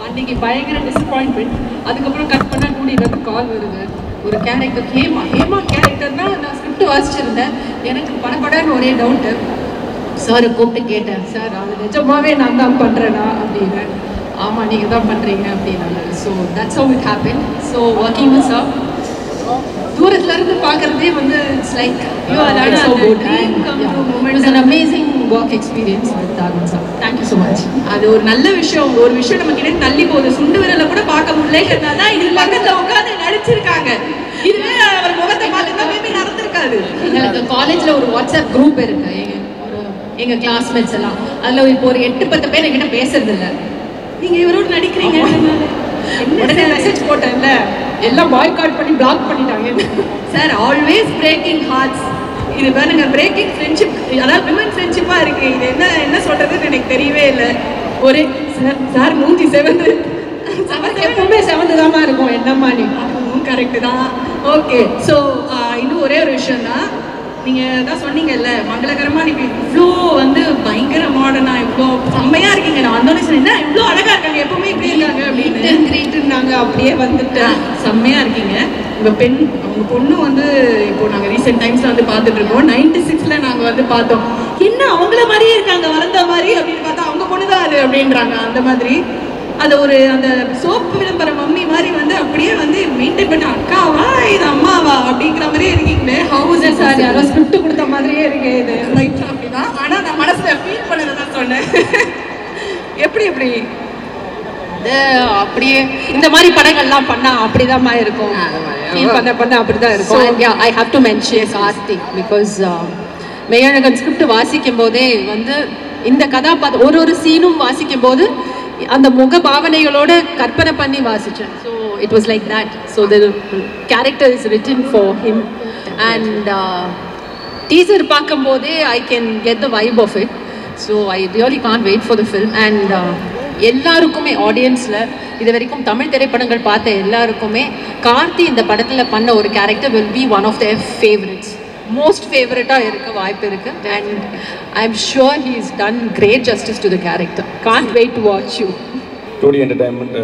அன்றைக்கி பயங்கர டிசப்பாயின்மெண்ட். அதுக்கப்புறம் கட் பண்ணால் டூடியிலேருந்து கால் வருது, ஒரு கேரக்டர் ஹேமா கேரக்டர் தான் நான் ஸ்கிரிப்ட் வாசிச்சிருந்தேன். எனக்கு படப்படன்னு ஒரே டவுட்டு. சாரை கூப்பிட்டு கேட்டேன், சார் அது நிஜமாவே நான் தான் பண்ணுறேனா அப்படின்னு. ஆமாம் நீங்கள் தான் பண்ணுறீங்க அப்படின்னாங்க. So that's how it happen. So working with sir தூரத்துலேருந்து பார்க்குறதே வந்து it's like an amazing work experience with Arvind sir. Thank you so much. அது ஒரு நல்ல விஷயம். ஒரு விஷயம் நம்ம கிட்ட தள்ளி போகுது, சுண்டு விரலை கூட பார்க்க முடியல. இது பக்கத்தில் உட்காந்து நடிச்சிருக்காங்க. இதுவே அவர் முகத்தை பார்த்துதான் மேபி நடந்திருக்காது. எங்களுக்கு காலேஜில் ஒரு வாட்ஸ்அப் குரூப் இருக்கு, எங்கள் கிளாஸ்மேட்ஸ் எல்லாம். அதில் இப்போ ஒரு 8-10 பேர் என்கிட்ட பேசுறது இல்லை. நீங்கள் இவரோடு நடிக்கிறீங்க, உடனே மெசேஜ் போட்டேன்ல, எல்லாம் பாய்காட் பண்ணி பிளாக் பண்ணிட்டாங்க. Sir always breaking hearts. இது பாருங்க, பிரேக்கிங் ஃப்ரெண்ட்ஷிப், அதாவது விமன் ஃப்ரெண்ட்ஷிப்பாக இருக்குது. இது என்ன சொல்கிறதுன்னு எனக்கு தெரியவே இல்லை. ஒரு சார் மூஞ்சி செவந்து எப்பவுமே செவந்து தான் இருக்கும். என்னம்மா நீ கரெக்டு தான். ஓகே, ஸோ இன்னும் ஒரே ஒரு விஷயம் தான். நீங்கள் தான் சொன்னீங்கல்ல, மங்களகரமாக நீங்கள் இவ்வளோ வந்து பயங்கர மாடர்னாக இவ்வளோ செம்மையாக இருக்கீங்க. நான் வந்தோடனே சொன்னேன், இவ்வளோ அழகாக இருக்காங்க, எப்பவுமே இப்படி இருக்காங்க அப்படின்னு. கிரீட்டுனாங்க, அப்படியே வந்துட்டு செம்மையாக இருக்கீங்க. உங்கள் பொண்ணு வந்து இப்போ நாங்கள் ரீசெண்ட் டைம்ஸில் வந்து பார்த்துட்ருக்கோம். 96ல் நாங்கள் வந்து பார்த்தோம். என்ன அவங்கள மாதிரியே இருக்காங்க, வளர்ந்த மாதிரி அப்படின்னு பார்த்தா அவங்க பொண்ணு தான் அது அப்படின்றாங்க. அந்த மாதிரி அது ஒரு அந்த சோப்பு விளம்பர மம்மி மாதிரி வந்து அப்படியே வந்து மெயின்டைன் பண்ண, அக்காவா இது அம்மாவா அப்படிங்கிற மாதிரியே இருக்கீங்களே. ஹவுஸ் சார் யாரோ ஸ்கிரிப்ட் கொடுத்த மாதிரியே இருக்கு இது. ரைட், அப்படிதான். ஆனால் நான் மனசில் ஃபீல் பண்ணதை தான் சொன்னேன். எப்படி அப்படியே இந்த மாதிரி படங்கள்லாம் பண்ணா அப்படிதான் இருக்கும். ஃபீல் பண்ண அப்படிதான் இருக்கும். ஐ have to mention Karthik because Meiyazhagan script வாசிக்கும் போதே வந்து இந்த கதாபாத்திரம் ஒரு சீனும் வாசிக்கும் போது அந்த முக பாவனைகளோட கற்பனை பண்ணி வாசிச்சேன். So it was like that. So the character is written for him and teaser பார்க்கும் போதே I can get the vibe of it. So I really can't wait for the film. And எல்லாருக்குமே ஆடியன்ஸில் இது வரைக்கும் தமிழ் திரைப்படங்கள் பார்த்த எல்லாருக்குமே கார்த்தி இந்த படத்தில் பண்ண ஒரு character will be one of their favourites, most ஃபேவரட்டாக இருக்க வாய்ப்பு இருக்குது. And I am sure he is done great justice to the character. Can't wait to watch you. 2D entertainment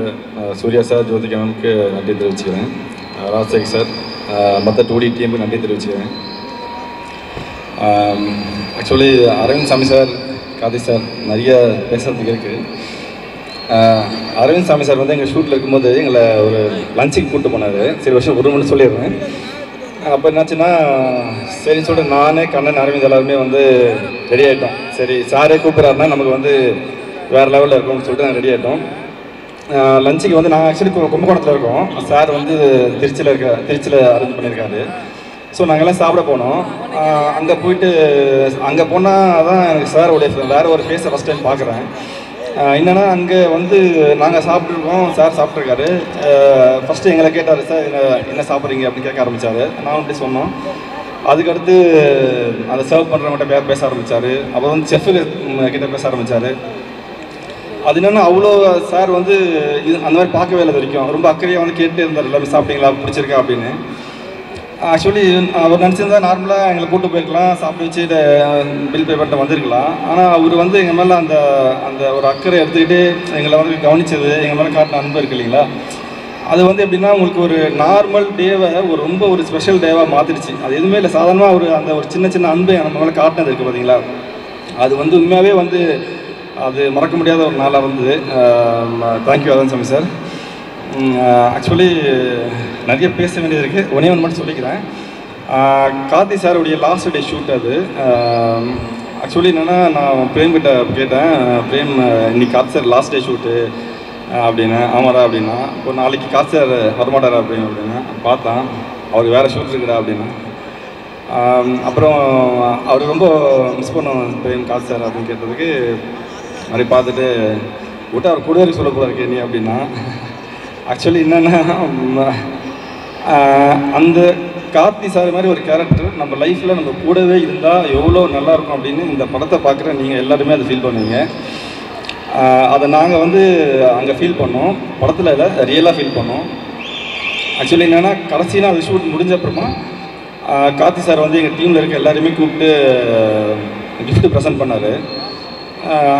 Suriya sir, Jyothika மேம்க்கு நன்றி தெரிவிச்சுக்கிறேன். ராஜசேகர் சார், மற்ற 2D டீமுக்கு நன்றி தெரிவிச்சுக்கிறேன். ஆக்சுவலி அரவிந்த் சாமி சார், கார்த்தி சார் நிறைய பேசுகிறதுக்கு இருக்குது. அரவிந்த் சாமி சார் வந்து எங்கள் ஷூட்டில் இருக்கும்போது எங்களை ஒரு லஞ்சுக்கு கூப்பிட்டு போனார். சரி வருஷம் ஒரு மணி சொல்லிடுறேன். அப்போ என்னாச்சுன்னா, சரின்னு சொல்லிட்டு நானே கண்ணன் அரவிந்த் எல்லாருமே வந்து ரெடி ஆகிட்டோம். சரி சாரே கூப்பிட்றாருன்னா நமக்கு வந்து வேறு லெவலில் இருக்கும்னு சொல்லிட்டு நாங்கள் ரெடி ஆகிட்டோம். லஞ்சுக்கு வந்து நாங்கள் ஆக்சுவலி கும்பகோணத்தில் இருக்கோம். சார் வந்து திருச்சியில் அரேஞ்ச் பண்ணியிருக்காரு. ஸோ நாங்கள்லாம் சாப்பிட போனோம். அங்கே போயிட்டு அங்கே போனால் தான் எனக்கு சாரோடைய வேறு ஒரு ஃபேஸை ஃபஸ்ட் டைம் பார்க்குறேன். என்னென்னா அங்கே வந்து நாங்கள் சாப்பிட்ருக்கோம், சார் சாப்பிட்ருக்காரு. ஃபஸ்ட்டு எங்களை கேட்டார், சார் என்ன சாப்பிட்றீங்க அப்படின்னு கேட்க ஆரம்பித்தார். நானும் அப்படி சொன்னோம். அதுக்கடுத்து அதை சர்வ் பண்ணுறவங்கள்ட்ட பேச ஆரம்பித்தார். அப்புறம் வந்து செஃப்பு கிட்ட பேச ஆரம்பித்தார். அது என்னென்னா அவ்வளோ சார் வந்து இது அந்த மாதிரி பார்க்கவே இல்லை வரைக்கும். ரொம்ப அக்கறையாக வந்து கேட்டு இருந்தார், எல்லாமே சாப்பிட்டீங்களா, பிடிச்சிருக்கா அப்படின்னு. ஆக்சுவலி அவர் நினச்சிருந்தா நார்மலாக எங்களை கூப்பிட்டு போயிருக்கலாம், சாப்பிட்டு வச்சு பில் பே பண்ணிட்டு வந்திருக்கலாம். ஆனால் அவர் வந்து எங்கள் மேலே அந்த அந்த ஒரு அக்கறை எடுத்துக்கிட்டு எங்களை வந்து கவனித்தது, எங்கள் மேலே காட்டின அன்பு இருக்குது இல்லைங்களா, அது வந்து எப்படின்னா உங்களுக்கு ஒரு நார்மல் டேவை ரொம்ப ஒரு ஸ்பெஷல் டேவாக மாற்றிடுச்சு. அது எதுவுமே இல்லை, சாதாரணமாக அந்த ஒரு சின்ன அன்பை நம்ம மேலே காட்டினது இருக்குது பார்த்தீங்களா, அது வந்து உண்மையாகவே வந்து அது மறக்க முடியாத ஒரு நாளாக வந்தது. தேங்க்யூ அரவிந்த் சாமி சார். ஆக்சுவலி நிறைய பேச வேண்டியது இருக்குது. ஒன்றே ஒன்று மட்டும் சொல்லிக்கிறேன். கார்த்தி சாருடைய லாஸ்ட் டே ஷூட் அது. ஆக்சுவலி என்னென்னா, நான் பிரேம் கிட்ட கேட்டேன், பிரேம் இன்னைக்கு Karthi sir last day shoot அப்படின்னு. ஆமாடா அப்படின்னா. ஒரு நாளைக்கு கார்த்தி சார் வரமாட்டாரா அப்படின்னு பார்த்தான். அவருக்கு வேறு ஷூட் இருக்குடா அப்படின்னா. அப்புறம் அவர் ரொம்ப மிஸ் பண்ணோம் பிரேம் கார்த்தி சார் அப்படின்னு கேட்டதுக்கு, மாதிரி பார்த்துட்டு விட்டு அவர் கூட சொல்ல போல இருக்கே நீ அப்படின்னா. ஆக்சுவலி என்னென்னா, அந்த கார்த்தி சார் மாதிரி ஒரு கேரக்டர் நம்ம லைஃப்பில் நம்ம கூடவே இருந்தால் எவ்வளோ நல்லாயிருக்கும் அப்படின்னு இந்த படத்தை பார்க்குற நீங்கள் எல்லாருமே அதை ஃபீல் பண்ணுவீங்க. அதை நாங்கள் வந்து அங்கே ஃபீல் பண்ணோம், படத்தில் இல்லை ரியலாக ஃபீல் பண்ணோம். ஆக்சுவலி என்னென்னா கடைசியாக அது ஷூட் முடிஞ்ச அப்புறமா கார்த்தி சார் வந்து எங்கள் டீமில் இருக்க எல்லாருமே கூப்பிட்டு கிஃப்ட்டு ப்ரெசென்ட் பண்ணார்.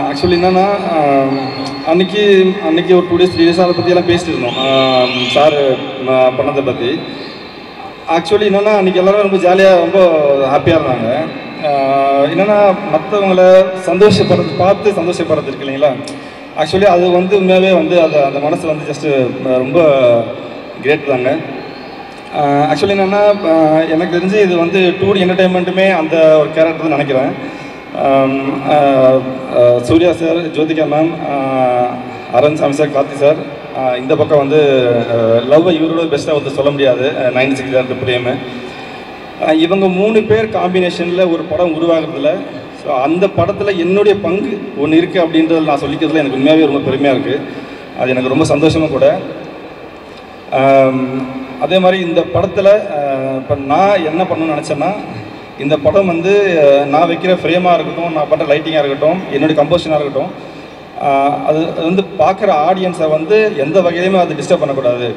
ஆக்சுவலி என்னென்னா அன்றைக்கி ஒரு 2 days 3 days அதை பற்றியெல்லாம் பேசிட்டு இருந்தோம் சார் பண்ணதை பற்றி. ஆக்சுவலி என்னென்னா அன்றைக்கி எல்லோரும் ரொம்ப ஜாலியாக ரொம்ப ஹாப்பியாக இருந்தாங்க. என்னென்னா மற்றவங்கள பார்த்து சந்தோஷப்படுறது இருக்கு இல்லைங்களா, ஆக்சுவலி அது வந்து உண்மையாகவே வந்து அந்த மனசு வந்து ஜஸ்ட்டு ரொம்ப கிரேட் தாங்க. ஆக்சுவலி என்னென்னா எனக்கு தெரிஞ்சு இது வந்து 2D என்டர்டெயின்மெண்ட்டுமே அந்த ஒரு கேரக்டர் தான் நினைக்கிறேன். சூர்யா சார், ஜோதிகா மேம், அரண் சாமி சார், கார்த்தி சார், இந்த பக்கம் வந்து லவ் இவரோட பெஸ்ட்டாக வந்து சொல்ல முடியாது 96 பிரேமு. இவங்க 3 பேர் காம்பினேஷனில் ஒரு படம் உருவாகிறதுல, ஸோ அந்த படத்தில் என்னுடைய பங்கு ஒன்று இருக்குது அப்படின்றத நான் சொல்லிக்கிறதுல எனக்கு உண்மையாகவே ரொம்ப பெருமையாக இருக்குது. அது எனக்கு ரொம்ப சந்தோஷமாக கூட. அதே மாதிரி இந்த படத்தில் இப்போ நான் என்ன பண்ணணும்னு நினச்சேன்னா, இந்த படம் வந்து நான் வைக்கிற ஃப்ரேமாக இருக்கட்டும், நான் பண்ணுற லைட்டிங்காக இருக்கட்டும், என்னுடைய கம்போசிஷனாக இருக்கட்டும், அது வந்து பார்க்குற ஆடியன்ஸை வந்து எந்த வகையிலுமே அது டிஸ்டர்ப் பண்ணக்கூடாது.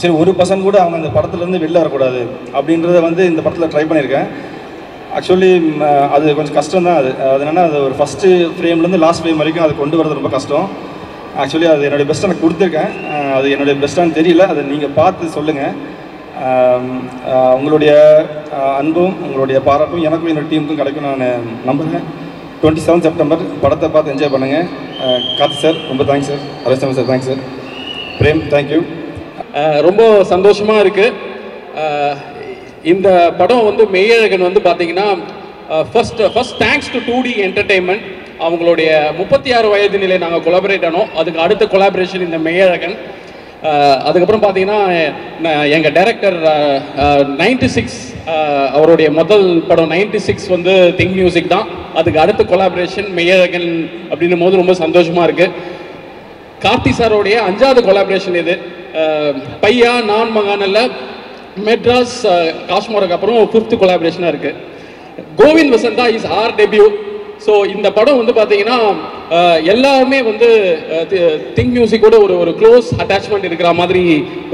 சரி, 1% கூட அவங்க அந்த படத்துலேருந்து வெளில வரக்கூடாது அப்படின்றத வந்து இந்த படத்தில் ட்ரை பண்ணியிருக்கேன். ஆக்சுவலி அது கொஞ்சம் கஷ்டம் தான். அது என்னென்னா அது ஒரு ஃபஸ்ட்டு ஃப்ரேம்லேருந்து லாஸ்ட் ஃப்ரேம் வரைக்கும் அது கொண்டு வரது ரொம்ப கஷ்டம். ஆக்சுவலி அது என்னுடைய பெஸ்ட்டாக நான் கொடுத்துருக்கேன். அது என்னுடைய பெஸ்ட்டானு தெரியல, அதை நீங்கள் பார்த்து சொல்லுங்கள். உங்களுடைய அன்பும் உங்களுடைய பாராட்டும் எனக்கும் என்னோடய டீமுக்கும் கிடைக்கும் நான் நம்புகிறேன். 27 செப்டம்பர் படத்தை பார்த்து என்ஜாய் பண்ணுங்கள். கார்த்தி சார் ரொம்ப thanks sir, Arasan sir thanks sir, Prem thank you. ரொம்ப சந்தோஷமாக இருக்குது. இந்த படம் வந்து மெய்யழகன் வந்து பார்த்தீங்கன்னா first thanks to 2D entertainment. அவங்களுடைய 36 வயது நிலை நாங்கள் கொலாபரேட் ஆனோம். அதுக்கு அடுத்த கொலாபரேஷன் இந்த மெய்யழகன். அதுக்கப்புறம் பார்த்தீங்கன்னா எங்கள் டைரக்டர் 96 அவருடைய முதல் படம் 96 வந்து திங்க் மியூசிக் தான். அதுக்கு அடுத்த கொலாபரேஷன் மெய்யழகன் அப்படின்னும் போது ரொம்ப சந்தோஷமாக இருக்குது. கார்த்தி சாரோடைய 5வது கொலாபரேஷன் இது. பையா நான் மகானல்ல மெட்ராஸ் காஷ்மோருக்கு அப்புறம் 5th கொலாபரேஷனாக இருக்குது. Govind Vasantha is our debut. So இந்த படம் வந்து பார்த்தீங்கன்னா எல்லாருமே வந்து திங்க் மியூசிக்கோட ஒரு க்ளோஸ் அட்டாச்மெண்ட் இருக்கிற மாதிரி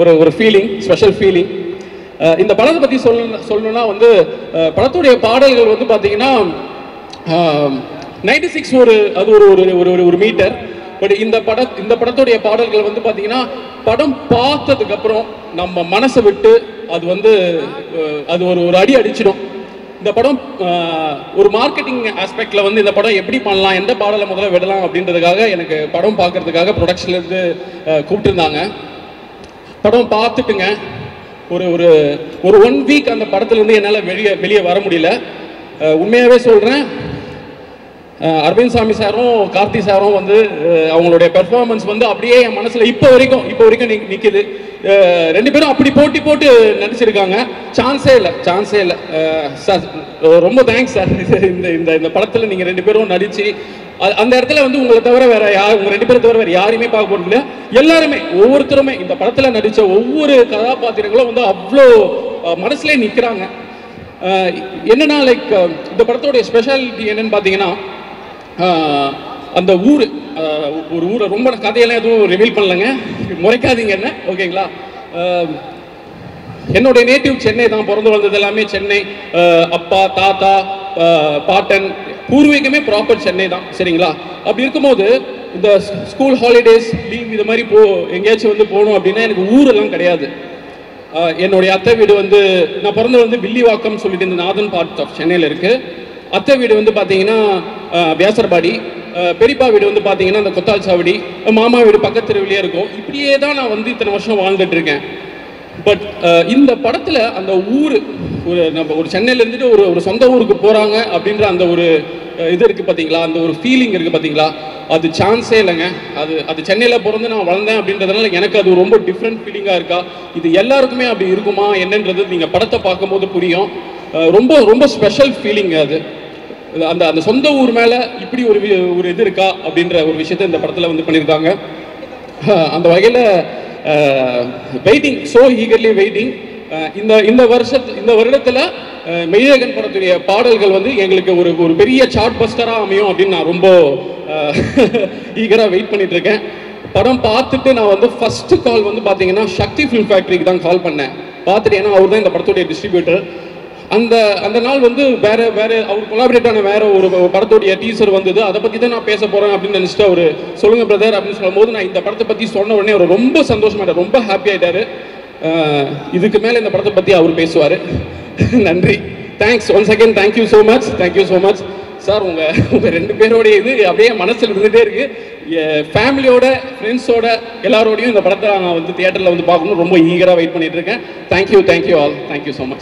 ஒரு ஃபீலிங், ஸ்பெஷல் ஃபீலிங். இந்த படத்தை பற்றி சொல்லணும்னா வந்து படத்துடைய பாடல்கள் வந்து பார்த்தீங்கன்னா 96 அது ஒரு மீட்டர். பட் இந்த படத்துடைய பாடல்கள் வந்து பார்த்தீங்கன்னா படம் பார்த்ததுக்கப்புறம் நம்ம மனசை விட்டு அது வந்து அது ஒரு அடி அடிச்சிடும். இந்த படம் ஒரு மார்க்கெட்டிங் ஆஸ்பெக்டில் வந்து இந்த படம் எப்படி பண்ணலாம், எந்த பாடலை முதல்ல விடலாம் அப்படின்றதுக்காக எனக்கு படம் பார்க்கறதுக்காக ப்ரொடக்ஷன்லேருந்து கூப்பிட்டுருந்தாங்க. படம் பார்த்துட்டுங்க ஒரு 1 வீக் அந்த படத்துலேருந்து என்னால் வெளியே வர முடியல. உண்மையாகவே சொல்கிறேன், அரவிந்த் சாமி சாரும் கார்த்தி சாரும் வந்து அவங்களுடைய பெர்ஃபார்மன்ஸ் வந்து அப்படியே என் மனசில் இப்போ வரைக்கும் நிற்கிது. 2 பேரும் அப்படி போட்டு நடிச்சிருக்காங்க. சான்ஸே இல்லை சார். ரொம்ப தேங்க்ஸ் சார். இந்த படத்தில் நீங்கள் 2 பேரும் நடித்து அந்த இடத்துல வந்து உங்களை தவிர வேற உங்கள் 2 பேரை தவிர வேறு யாரையுமே பார்க்க போகிறது. எல்லாருமே ஒவ்வொருத்தருமே இந்த படத்தில் நடித்த ஒவ்வொரு கதாபாத்திரங்களும் வந்து அவ்வளோ மனசுலேயே நிற்கிறாங்க. என்னன்னா லைக் இந்த படத்தோடைய ஸ்பெஷாலிட்டி என்னன்னு பார்த்தீங்கன்னா, அந்த ஒரு ஊரை ரொம்ப கதையெல்லாம் எதுவும் ரிவீல் பண்ணலைங்க, முறைக்காதீங்க என்ன, ஓகேங்களா? என்னுடைய நேட்டிவ் சென்னை தான், பிறந்து வளர்ந்தது எல்லாமே சென்னை. அப்பா தாத்தா பாட்டன் பூர்வீகமே ப்ராப்பர் சென்னை தான், சரிங்களா? அப்படி இருக்கும்போது இந்த ஸ்கூல் ஹாலிடேஸ் லீவ் இது மாதிரி எங்கேயாச்சும் வந்து போகணும் அப்படின்னா எனக்கு ஊரெல்லாம் கிடையாது. என்னுடைய அத்தை வீடு வந்து நான் பிறந்து வந்து வில்லிவாக்கம் சொல்லிட்டு இந்த நார்தன் பார்ட் ஆஃப் சென்னையில் இருக்குது. அத்தை வீடு வந்து பார்த்தீங்கன்னா வியாசர்பாடி, பெரியப்பா வீடு வந்து பார்த்தீங்கன்னா அந்த கொத்தாச்சாவடி, மாமா வீடு பக்கத்து தெருவிலே இருக்கும். இப்படியே தான் நான் வந்து இத்தனை வருஷம் வாழ்ந்துட்டு இருக்கேன். பட் இந்த படத்தில் அந்த ஊர் நம்ம ஒரு சென்னையில் இருந்துட்டு ஒரு சொந்த ஊருக்கு போகிறாங்க அப்படின்ற அந்த ஒரு இது இருக்குது பார்த்தீங்களா, அந்த ஒரு ஃபீலிங் இருக்குது பார்த்தீங்களா, அது சான்ஸே இல்லைங்க. அது சென்னையில் பிறந்து நான் வளர்ந்தேன் அப்படின்றதுனால எனக்கு அது ரொம்ப டிஃப்ரெண்ட் ஃபீலிங்காக இருக்கா. இது எல்லாருக்குமே அப்படி இருக்குமா என்னன்றது நீங்கள் படத்தை பார்க்கும்போது புரியும். ரொம்ப ரொம்ப ஸ்பெஷல் ஃபீலிங் அது. அந்த சொந்த ஊர் மேலே இப்படி ஒரு இது இருக்கா அப்படின்ற ஒரு விஷயத்த இந்த படத்தில் வந்து பண்ணியிருக்காங்க. அந்த வகையில் வெயிட்டிங், ஸோ ஈகர்லி வெயிட்டிங். இந்த வருடத்தில் மெய்யழகன் படத்துடைய பாடல்கள் வந்து எங்களுக்கு ஒரு பெரிய சார்ட் பஸ்டராக அமையும் அப்படின்னு நான் ரொம்ப ஈகராக வெயிட் பண்ணிட்டு இருக்கேன். படம் பார்த்துட்டு நான் வந்து ஃபர்ஸ்ட் கால் வந்து பார்த்தீங்கன்னா சக்தி ஃபிலிம் ஃபேக்ட்ரிக்கு தான் கால் பண்ணேன். பார்த்துட்டு, ஏன்னா அவர் தான் இந்த படத்துடைய டிஸ்ட்ரிபியூட்டர். அந்த நாள் வந்து வேற அவர் கொலாபரேட்டான வேற ஒரு படத்துடைய டீசர் வந்தது. அதை பற்றி தான் நான் பேச போகிறேன் அப்படின்னு நினச்சிட்டு அவர் சொல்லுங்க பிரதர் அப்படின்னு சொல்லும்போது நான் இந்த படத்தை பற்றி சொன்ன உடனே அவர் ரொம்ப சந்தோஷமாயிட்டார், ரொம்ப ஹாப்பி ஆகிட்டாரு. இதுக்கு மேலே இந்த படத்தை பற்றி அவர் பேசுவார். நன்றி, thanks once again, thank you so much sir. உங்கள் ரெண்டு பேரோடைய இது அப்படியே மனசில் இருந்துகிட்டே இருக்கு. ஃபேமிலியோட ஃப்ரெண்ட்ஸோட எல்லாரோடையும் இந்த படத்தை நான் வந்து தியேட்டரில் வந்து பார்க்கணும் ரொம்ப ஈகராக வெயிட் பண்ணிட்டு இருக்கேன். Thank you all, thank you so much.